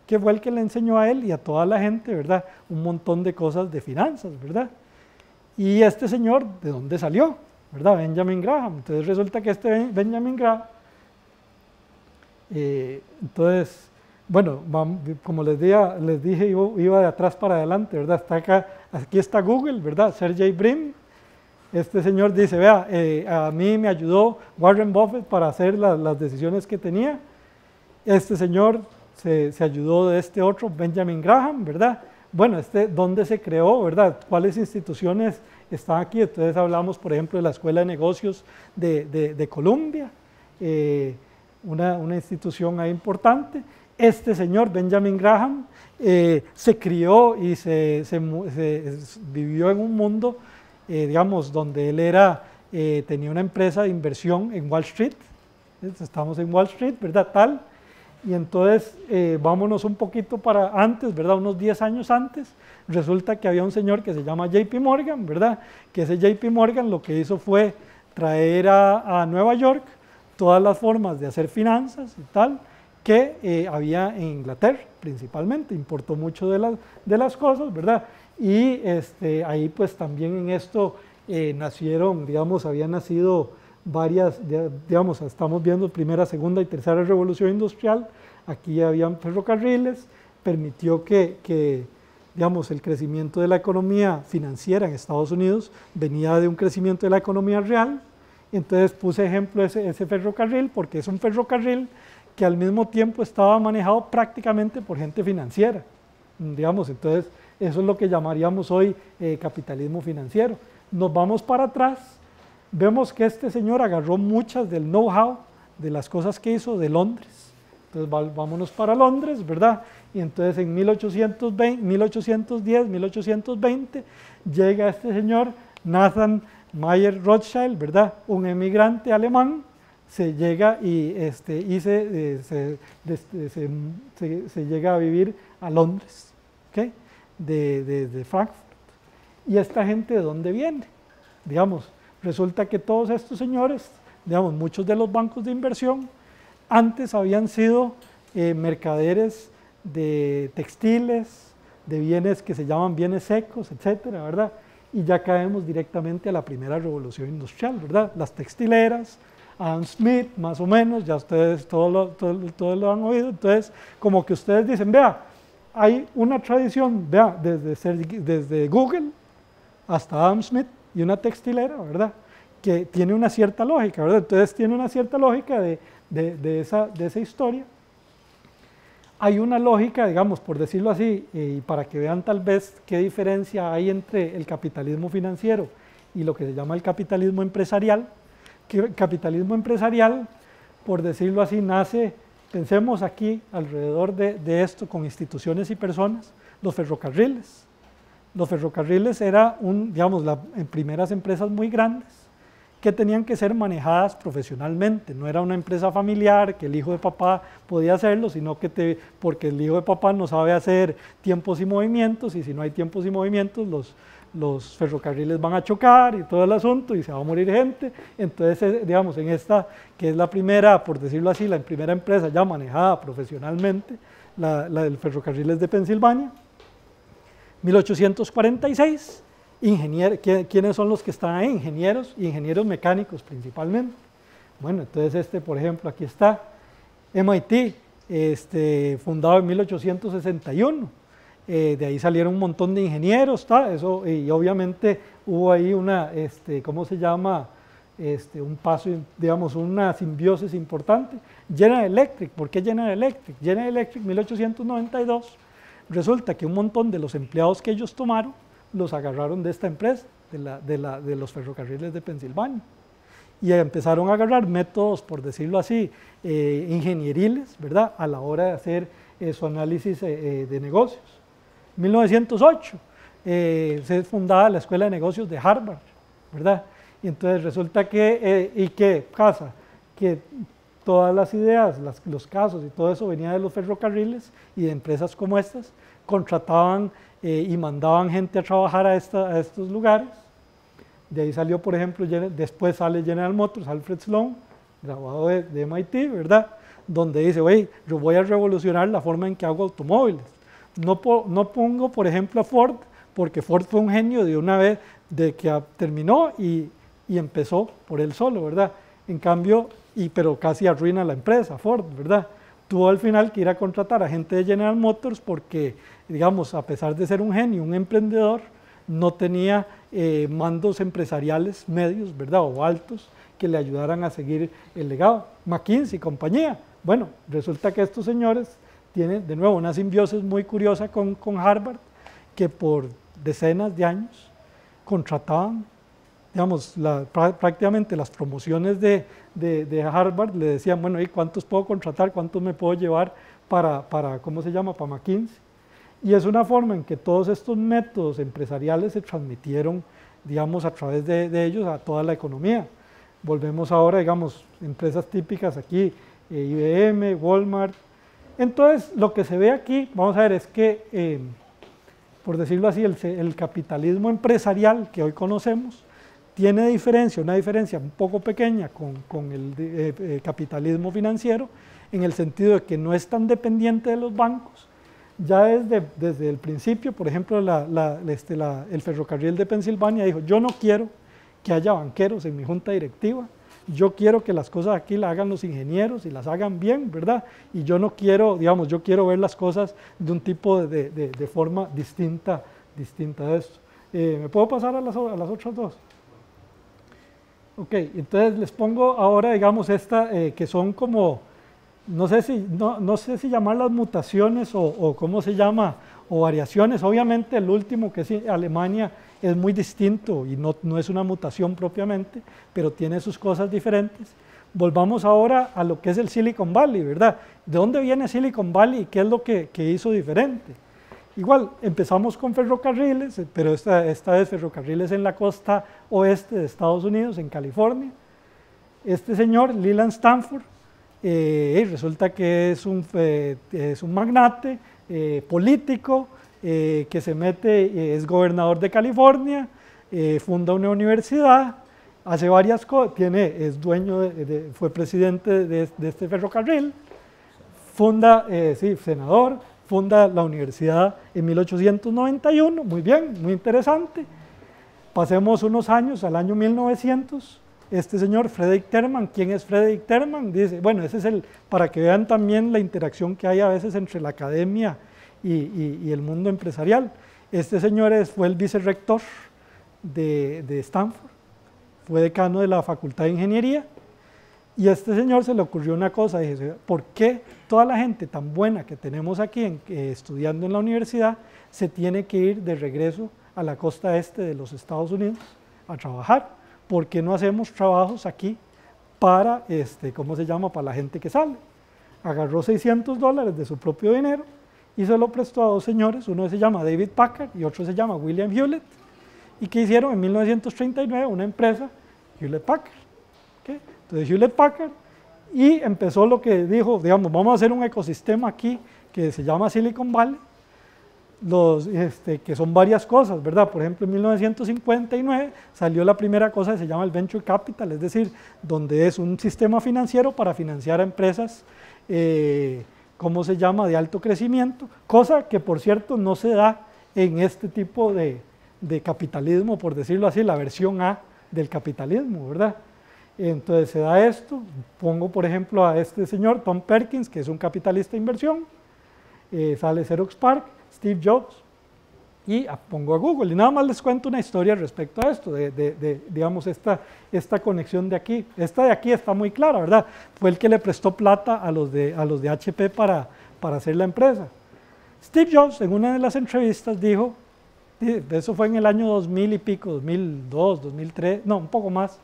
que fue el que le enseñó a él y a toda la gente, ¿verdad? Un montón de cosas de finanzas, ¿verdad? Y este señor, ¿de dónde salió? ¿Verdad? Benjamin Graham. Entonces resulta que este Benjamin Graham, entonces, bueno, como les dije, iba de atrás para adelante, ¿verdad? Está acá, aquí está Google, ¿verdad? Sergey Brin. Este señor dice, vea, a mí me ayudó Warren Buffett para hacer las decisiones que tenía. Este señor se ayudó de este otro, Benjamin Graham, ¿verdad? Bueno, ¿dónde se creó, verdad? ¿Cuáles instituciones están aquí? Entonces hablamos, por ejemplo, de la Escuela de Negocios de Columbia, una institución ahí importante. Este señor, Benjamin Graham, se crió y vivió en un mundo, digamos, donde él tenía una empresa de inversión en Wall Street. Estamos en Wall Street, ¿verdad? Tal. Y entonces, vámonos un poquito para antes, ¿verdad? Unos 10 años antes, resulta que había un señor que se llama JP Morgan, ¿verdad? Que ese JP Morgan lo que hizo fue traer a Nueva York todas las formas de hacer finanzas y tal, que había en Inglaterra principalmente, importó mucho de las cosas, ¿verdad? Y ahí pues también en esto nacieron, digamos, habían nacido varias, digamos, estamos viendo primera, segunda y tercera revolución industrial, aquí habían ferrocarriles, permitió que digamos, el crecimiento de la economía financiera en Estados Unidos venía de un crecimiento de la economía real. Entonces puse ejemplo ese ferrocarril porque es un ferrocarril que al mismo tiempo estaba manejado prácticamente por gente financiera, digamos. Entonces eso es lo que llamaríamos hoy capitalismo financiero. Nos vamos para atrás, vemos que este señor agarró muchas del know-how de las cosas que hizo de Londres. Entonces vámonos para Londres, ¿verdad? Y entonces en 1810, 1820 llega este señor Nathan Mayer Rothschild, ¿verdad? Un emigrante alemán, se llega y se llega a vivir a Londres, ¿okay? de Frankfurt. ¿Y esta gente de dónde viene? Digamos, resulta que todos estos señores, digamos, muchos de los bancos de inversión, antes habían sido mercaderes de textiles, de bienes que se llaman bienes secos, etcétera, ¿verdad? Y ya caemos directamente a la primera revolución industrial, ¿verdad? Las textileras, Adam Smith, más o menos, ya ustedes todo lo han oído. Entonces, como que ustedes dicen, vea, hay una tradición, vea, desde Google hasta Adam Smith y una textilera, ¿verdad? Que tiene una cierta lógica, ¿verdad? Entonces tiene una cierta lógica de esa historia. hay una lógica, digamos, por decirlo así, y para que vean tal vez qué diferencia hay entre el capitalismo financiero y lo que se llama el capitalismo empresarial. Que el capitalismo empresarial, por decirlo así, nace, pensemos aquí alrededor de esto con instituciones y personas, los ferrocarriles. Los ferrocarriles eran, digamos, las primeras empresas muy grandes que tenían que ser manejadas profesionalmente. No era una empresa familiar que el hijo de papá podía hacerlo, sino que porque el hijo de papá no sabe hacer tiempos y movimientos, y si no hay tiempos y movimientos, los ferrocarriles van a chocar y todo el asunto y se va a morir gente. Entonces, digamos, en esta, que es la primera, por decirlo así, la primera empresa ya manejada profesionalmente, la del Ferrocarriles de Pensilvania, 1846, ¿quiénes son los que están ahí? Ingenieros y ingenieros mecánicos principalmente. Bueno, entonces por ejemplo, aquí está MIT, fundado en 1861. De ahí salieron un montón de ingenieros, eso, y obviamente hubo ahí ¿cómo se llama? Un paso, digamos, una simbiosis importante. General Electric, ¿por qué General Electric? General Electric, 1892, resulta que un montón de los empleados que ellos tomaron los agarraron de esta empresa, de los ferrocarriles de Pensilvania, y empezaron a agarrar métodos, por decirlo así, ingenieriles, ¿verdad?, a la hora de hacer su análisis de negocios. 1908 se fundaba la Escuela de Negocios de Harvard, ¿verdad? Y entonces resulta ¿y qué pasa? Que todas las ideas, los casos y todo eso venía de los ferrocarriles y de empresas como estas, contrataban y mandaban gente a trabajar a estos lugares. De ahí salió, por ejemplo, después sale General Motors, Alfred Sloan, graduado de MIT, ¿verdad?, donde dice, oye, yo voy a revolucionar la forma en que hago automóviles. No pongo, por ejemplo, a Ford, porque Ford fue un genio de una vez, de que terminó y empezó por él solo, ¿verdad? En cambio, pero casi arruina la empresa, Ford, ¿verdad? Tuvo al final que ir a contratar a gente de General Motors porque, digamos, a pesar de ser un genio, un emprendedor, no tenía mandos empresariales medios, ¿verdad?, o altos, que le ayudaran a seguir el legado. McKinsey, compañía. Bueno, resulta que estos señores tienen, de nuevo, una simbiosis muy curiosa con Harvard, que por decenas de años contrataban, digamos, prácticamente las promociones de Harvard le decían, bueno, ¿y cuántos puedo contratar? ¿Cuántos me puedo llevar para ¿cómo se llama?, para McKinsey? Y es una forma en que todos estos métodos empresariales se transmitieron, digamos, a través de ellos a toda la economía. Volvemos ahora, digamos, empresas típicas aquí, IBM, Walmart. Entonces, lo que se ve aquí, vamos a ver, es que, por decirlo así, el capitalismo empresarial que hoy conocemos tiene una diferencia un poco pequeña con el capitalismo financiero, en el sentido de que no es tan dependiente de los bancos. Ya desde el principio, por ejemplo, el ferrocarril de Pensilvania dijo, yo no quiero que haya banqueros en mi junta directiva, yo quiero que las cosas aquí las hagan los ingenieros y las hagan bien, ¿verdad? Y yo no quiero, digamos, yo quiero ver las cosas de un tipo de forma distinta de esto. ¿Me puedo pasar a las otras dos? Ok, entonces les pongo ahora, digamos, que son como, no sé si llamarlas mutaciones o cómo se llama, o variaciones. Obviamente el último, que es Alemania, es muy distinto y no es una mutación propiamente, pero tiene sus cosas diferentes. Volvamos ahora a lo que es el Silicon Valley, ¿verdad? ¿De dónde viene Silicon Valley y qué es lo que hizo diferente? Igual, empezamos con ferrocarriles, pero esta vez ferrocarriles en la costa oeste de Estados Unidos, en California. Este señor, Leland Stanford, resulta que es un magnate político que se mete, es gobernador de California, funda una universidad, hace varias cosas, es dueño, fue presidente de este ferrocarril, senador, funda la universidad en 1891, muy bien, muy interesante. Pasemos unos años, al año 1900, este señor Frederick Terman. ¿Quién es Frederick Terman? Dice, bueno, ese es para que vean también la interacción que hay a veces entre la academia y el mundo empresarial. Este señor fue el vicerrector de Stanford, fue decano de la Facultad de Ingeniería, Y a este señor se le ocurrió una cosa, dije, ¿por qué toda la gente tan buena que tenemos aquí estudiando en la universidad se tiene que ir de regreso a la costa este de los Estados Unidos a trabajar? ¿Por qué no hacemos trabajos aquí para, ¿cómo se llama?, para la gente que sale? Agarró $600 de su propio dinero y se lo prestó a dos señores, uno se llama David Packard y otro se llama William Hewlett, y que hicieron en 1939 una empresa, Hewlett Packard. ¿Okay? Entonces Hewlett Packard, y empezó lo que dijo, digamos, vamos a hacer un ecosistema aquí que se llama Silicon Valley, que son varias cosas, ¿verdad? Por ejemplo, en 1959 salió la primera cosa que se llama el Venture Capital, es decir, donde es un sistema financiero para financiar a empresas, ¿cómo se llama?, de alto crecimiento, cosa que por cierto no se da en este tipo de capitalismo, por decirlo así, la versión A del capitalismo, ¿verdad? Entonces se da esto, pongo por ejemplo a este señor, Tom Perkins, que es un capitalista de inversión, sale Xerox PARC, Steve Jobs, y pongo a Google, y nada más les cuento una historia respecto a esto, digamos, esta conexión de aquí. Esta de aquí está muy clara, ¿verdad? Fue el que le prestó plata a los de HP para hacer la empresa. Steve Jobs, en una de las entrevistas, dijo, eso fue en el año 2000 y pico, 2002, 2003, no, un poco más,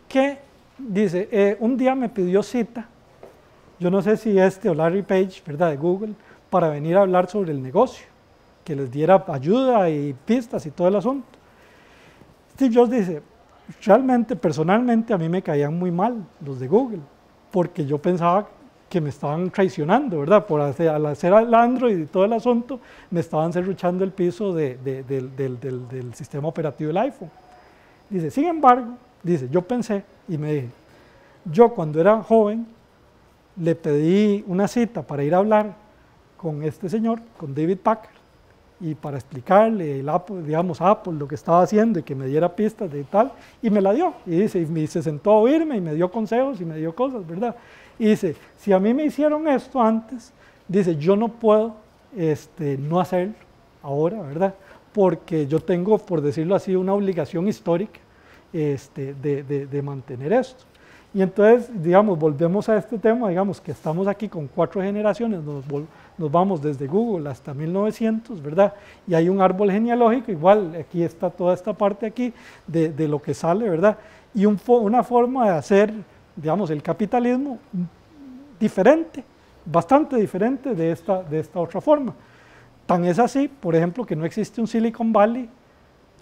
que dice, un día me pidió cita, yo no sé si o Larry Page, ¿verdad?, de Google, para venir a hablar sobre el negocio, que les diera ayuda y pistas y todo el asunto. Steve Jobs dice, realmente, personalmente, a mí me caían muy mal los de Google, porque yo pensaba que me estaban traicionando, ¿verdad? Al hacer el Android y todo el asunto, me estaban serruchando el piso del sistema operativo del iPhone. Dice, sin embargo, dice, yo pensé y me dije, yo cuando era joven le pedí una cita para ir a hablar con este señor, con David Packard, y para explicarle, digamos, a Apple lo que estaba haciendo y que me diera pistas de tal, y me la dio, y dice, y se sentó a oírme y me dio consejos y me dio cosas, ¿verdad? Y dice, si a mí me hicieron esto antes, dice, yo no puedo no hacerlo ahora, ¿verdad? Porque yo tengo, por decirlo así, una obligación histórica de mantener esto. Y entonces, digamos, volvemos a este tema, digamos que estamos aquí con 4 generaciones, nos vamos desde Google hasta 1900, ¿verdad? Y hay un árbol genealógico, igual aquí está toda esta parte aquí de lo que sale, ¿verdad? Y una forma de hacer, digamos, el capitalismo diferente, bastante diferente de esta otra forma. Tan es así, por ejemplo, que no existe un Silicon Valley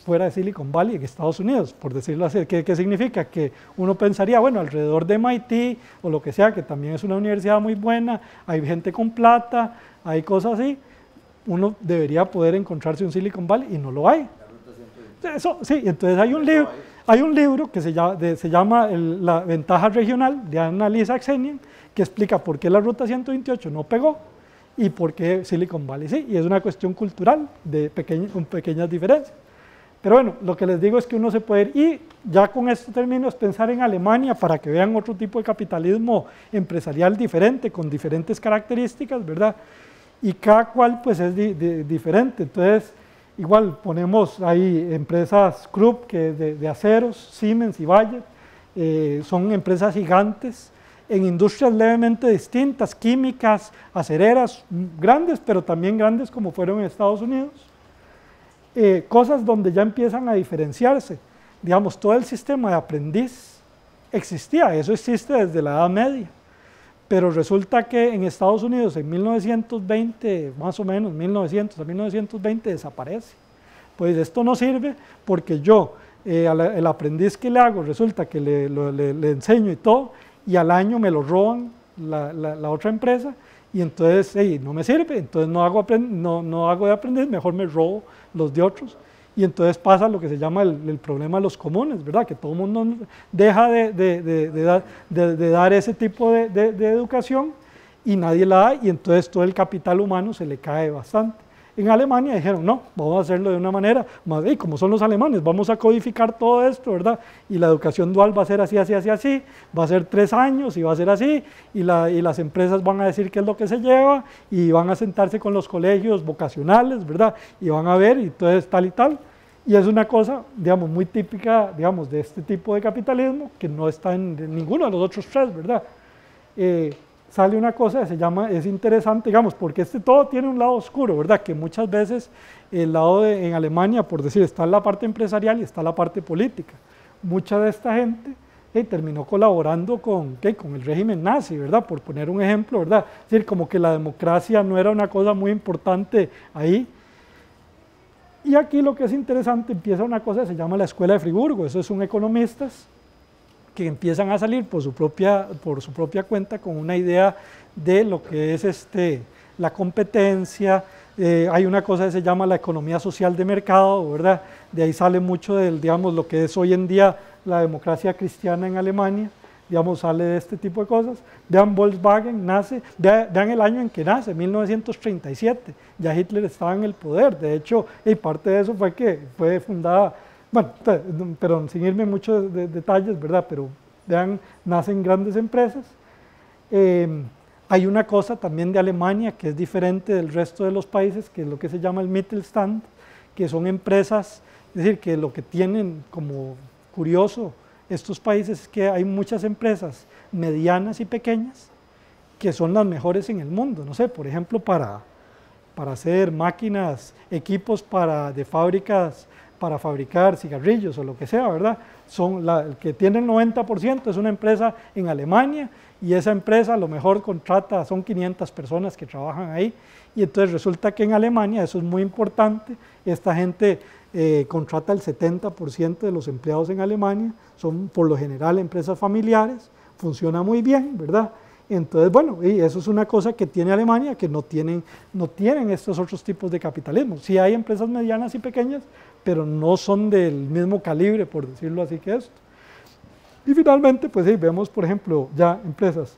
fuera de Silicon Valley en Estados Unidos, por decirlo así. ¿Qué significa? Que uno pensaría, bueno, alrededor de MIT o lo que sea, que también es una universidad muy buena, hay gente con plata, hay cosas así, uno debería poder encontrarse un Silicon Valley y no lo hay. Eso, sí, entonces hay un libro que se llama La ventaja regional de Annalisa Aksenian, que explica por qué la ruta 128 no pegó y por qué Silicon Valley sí, y es una cuestión cultural con pequeñas diferencias. Pero bueno, lo que les digo es que uno se puede ir, y ya con esto termino, es pensar en Alemania para que vean otro tipo de capitalismo empresarial diferente, con diferentes características, ¿verdad? Y cada cual pues es diferente. Entonces, igual ponemos ahí empresas Krupp, que de aceros, Siemens y Bayer, son empresas gigantes, en industrias levemente distintas, químicas, acereras, grandes, pero también grandes como fueron en Estados Unidos. Cosas donde ya empiezan a diferenciarse. Digamos, todo el sistema de aprendiz existía, eso existe desde la Edad Media, pero resulta que en Estados Unidos en 1920, más o menos, 1900 a 1920 desaparece. Pues esto no sirve porque yo, el aprendiz que le hago, resulta que le enseño y todo, y al año me lo roban la otra empresa, y entonces no me sirve, entonces no hago de aprendiz, mejor me robo los de otros, y entonces pasa lo que se llama el problema de los comunes, ¿verdad? Que todo el mundo deja de dar ese tipo de educación y nadie la da, y entonces todo el capital humano se le cae bastante. En Alemania dijeron, no, vamos a hacerlo de una manera, como son los alemanes, vamos a codificar todo esto, ¿verdad? Y la educación dual va a ser así, así, así, así, va a ser 3 años y va a ser así, y las empresas van a decir qué es lo que se lleva, y van a sentarse con los colegios vocacionales, ¿verdad? Y van a ver, y entonces tal y tal, Y es una cosa, digamos, muy típica, digamos, de este tipo de capitalismo, que no está en ninguno de los otros tres, ¿verdad? Sale una cosa que se llama, es interesante, digamos, porque todo tiene un lado oscuro, ¿verdad? Que muchas veces el lado en Alemania, por decir, está la parte empresarial y está la parte política. Mucha de esta gente terminó colaborando con el régimen nazi, ¿verdad? Por poner un ejemplo, ¿verdad? Es decir, como que la democracia no era una cosa muy importante ahí. Y aquí lo que es interesante, empieza una cosa que se llama la Escuela de Friburgo. Esos son economistas que empiezan a salir por su propia cuenta con una idea de lo que es la competencia. Hay una cosa que se llama la economía social de mercado, ¿verdad? De ahí sale mucho del, digamos, lo que es hoy en día la democracia cristiana en Alemania, digamos, sale de este tipo de cosas. Vean, Volkswagen nace, vean el año en que nace, 1937, ya Hitler estaba en el poder. De hecho, y parte de eso fue que fue fundada, bueno, pero sin irme mucho de detalles, ¿verdad? Pero vean, nacen grandes empresas. Hay una cosa también de Alemania que es diferente del resto de los países, que es lo que se llama el Mittelstand, que son empresas, es decir, que lo que tienen como curioso estos países es que hay muchas empresas medianas y pequeñas que son las mejores en el mundo. No sé, por ejemplo, para hacer máquinas, equipos de fábricas para fabricar cigarrillos o lo que sea, ¿verdad? El que tiene el 90% es una empresa en Alemania, y esa empresa a lo mejor son 500 personas que trabajan ahí, y entonces resulta que en Alemania, eso es muy importante, esta gente contrata el 70% de los empleados en Alemania, son por lo general empresas familiares, funciona muy bien, ¿verdad? Entonces, bueno, y eso es una cosa que tiene Alemania, que no tienen estos otros tipos de capitalismo. Sí hay empresas medianas y pequeñas, pero no son del mismo calibre, por decirlo así, que esto. Y finalmente, pues sí, vemos, por ejemplo, ya empresas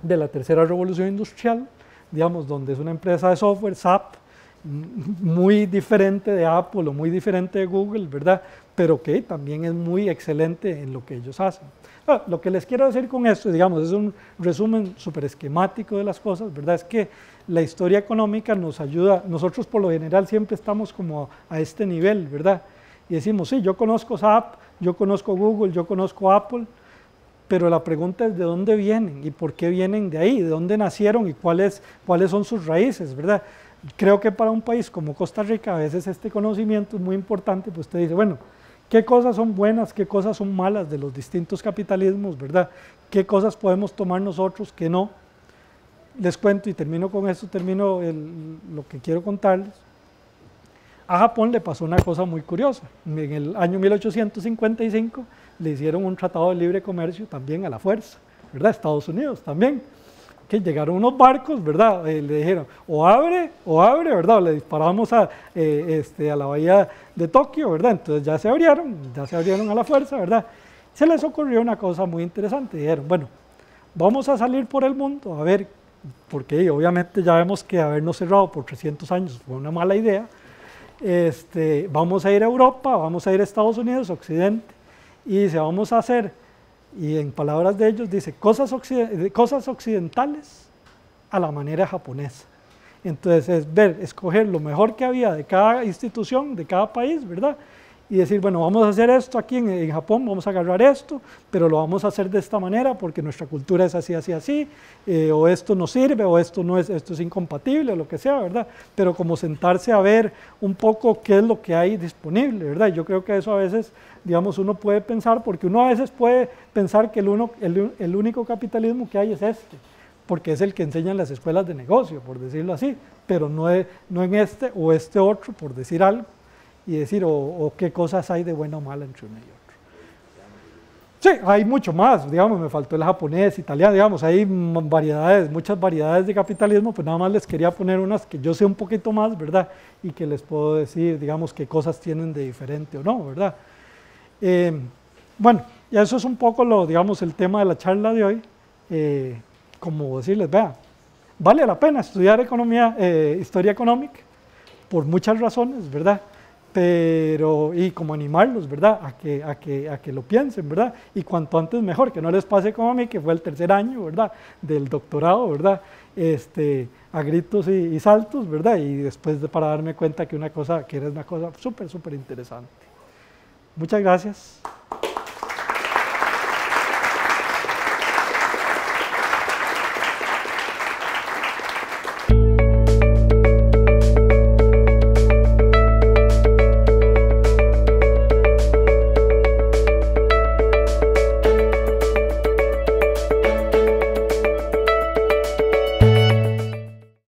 de la tercera revolución industrial, digamos, donde es una empresa de software, SAP, muy diferente de Apple o muy diferente de Google, ¿verdad? Pero que también es muy excelente en lo que ellos hacen. Lo que les quiero decir con esto, digamos, es un resumen súper esquemático de las cosas, ¿verdad? Es que la historia económica nos ayuda, nosotros por lo general siempre estamos como a este nivel, ¿verdad? Y decimos, sí, yo conozco SAP, yo conozco Google, yo conozco Apple, pero la pregunta es de dónde vienen y por qué vienen de ahí, de dónde nacieron y cuáles son sus raíces, ¿verdad? Creo que para un país como Costa Rica a veces este conocimiento es muy importante, pues usted dice, bueno, ¿qué cosas son buenas, qué cosas son malas de los distintos capitalismos, ¿verdad? ¿Qué cosas podemos tomar nosotros, qué no? Les cuento y termino con esto, lo que quiero contarles. A Japón le pasó una cosa muy curiosa. En el año 1855 le hicieron un tratado de libre comercio también a la fuerza, ¿verdad? Estados Unidos también. Que llegaron unos barcos, ¿verdad? Le dijeron, o abre, ¿verdad? O le disparamos a la bahía de Tokio, ¿verdad? Entonces ya se abrieron a la fuerza, ¿verdad? Se les ocurrió una cosa muy interesante. Dijeron, bueno, vamos a salir por el mundo, a ver, porque obviamente ya vemos que habernos cerrado por 300 años fue una mala idea. Vamos a ir a Europa, vamos a ir a Estados Unidos, Occidente, y vamos a hacer, y en palabras de ellos dice, cosas occidentales a la manera japonesa. Entonces es escoger lo mejor que había de cada institución, de cada país, ¿verdad? Y decir, bueno, vamos a hacer esto aquí en Japón, vamos a agarrar esto, pero lo vamos a hacer de esta manera porque nuestra cultura es así, así, así, o esto no sirve, o esto es incompatible, o lo que sea, ¿verdad? Pero como sentarse a ver un poco qué es lo que hay disponible, ¿verdad? Yo creo que eso a veces, digamos, uno puede pensar, porque uno a veces puede pensar que el único capitalismo que hay es este, porque es el que enseñan las escuelas de negocio, por decirlo así, pero no en este o este otro, por decir algo. Y decir, o qué cosas hay de buena o mala entre uno y otro. Sí, hay mucho más, digamos, me faltó el japonés, italiano, digamos, hay muchas variedades de capitalismo, pues nada más les quería poner unas que yo sé un poquito más, ¿verdad? Y que les puedo decir, digamos, qué cosas tienen de diferente o no, ¿verdad? Bueno, y eso es un poco digamos, el tema de la charla de hoy. Como decirles, vea, vale la pena estudiar historia económica, por muchas razones, ¿verdad? pero, y como animarlos, ¿verdad? A que lo piensen, ¿verdad? Y cuanto antes mejor, que no les pase como a mí, que fue el 3er año, ¿verdad? Del doctorado, ¿verdad? A gritos y saltos, ¿verdad? Y después para darme cuenta que era una cosa súper, súper interesante. Muchas gracias.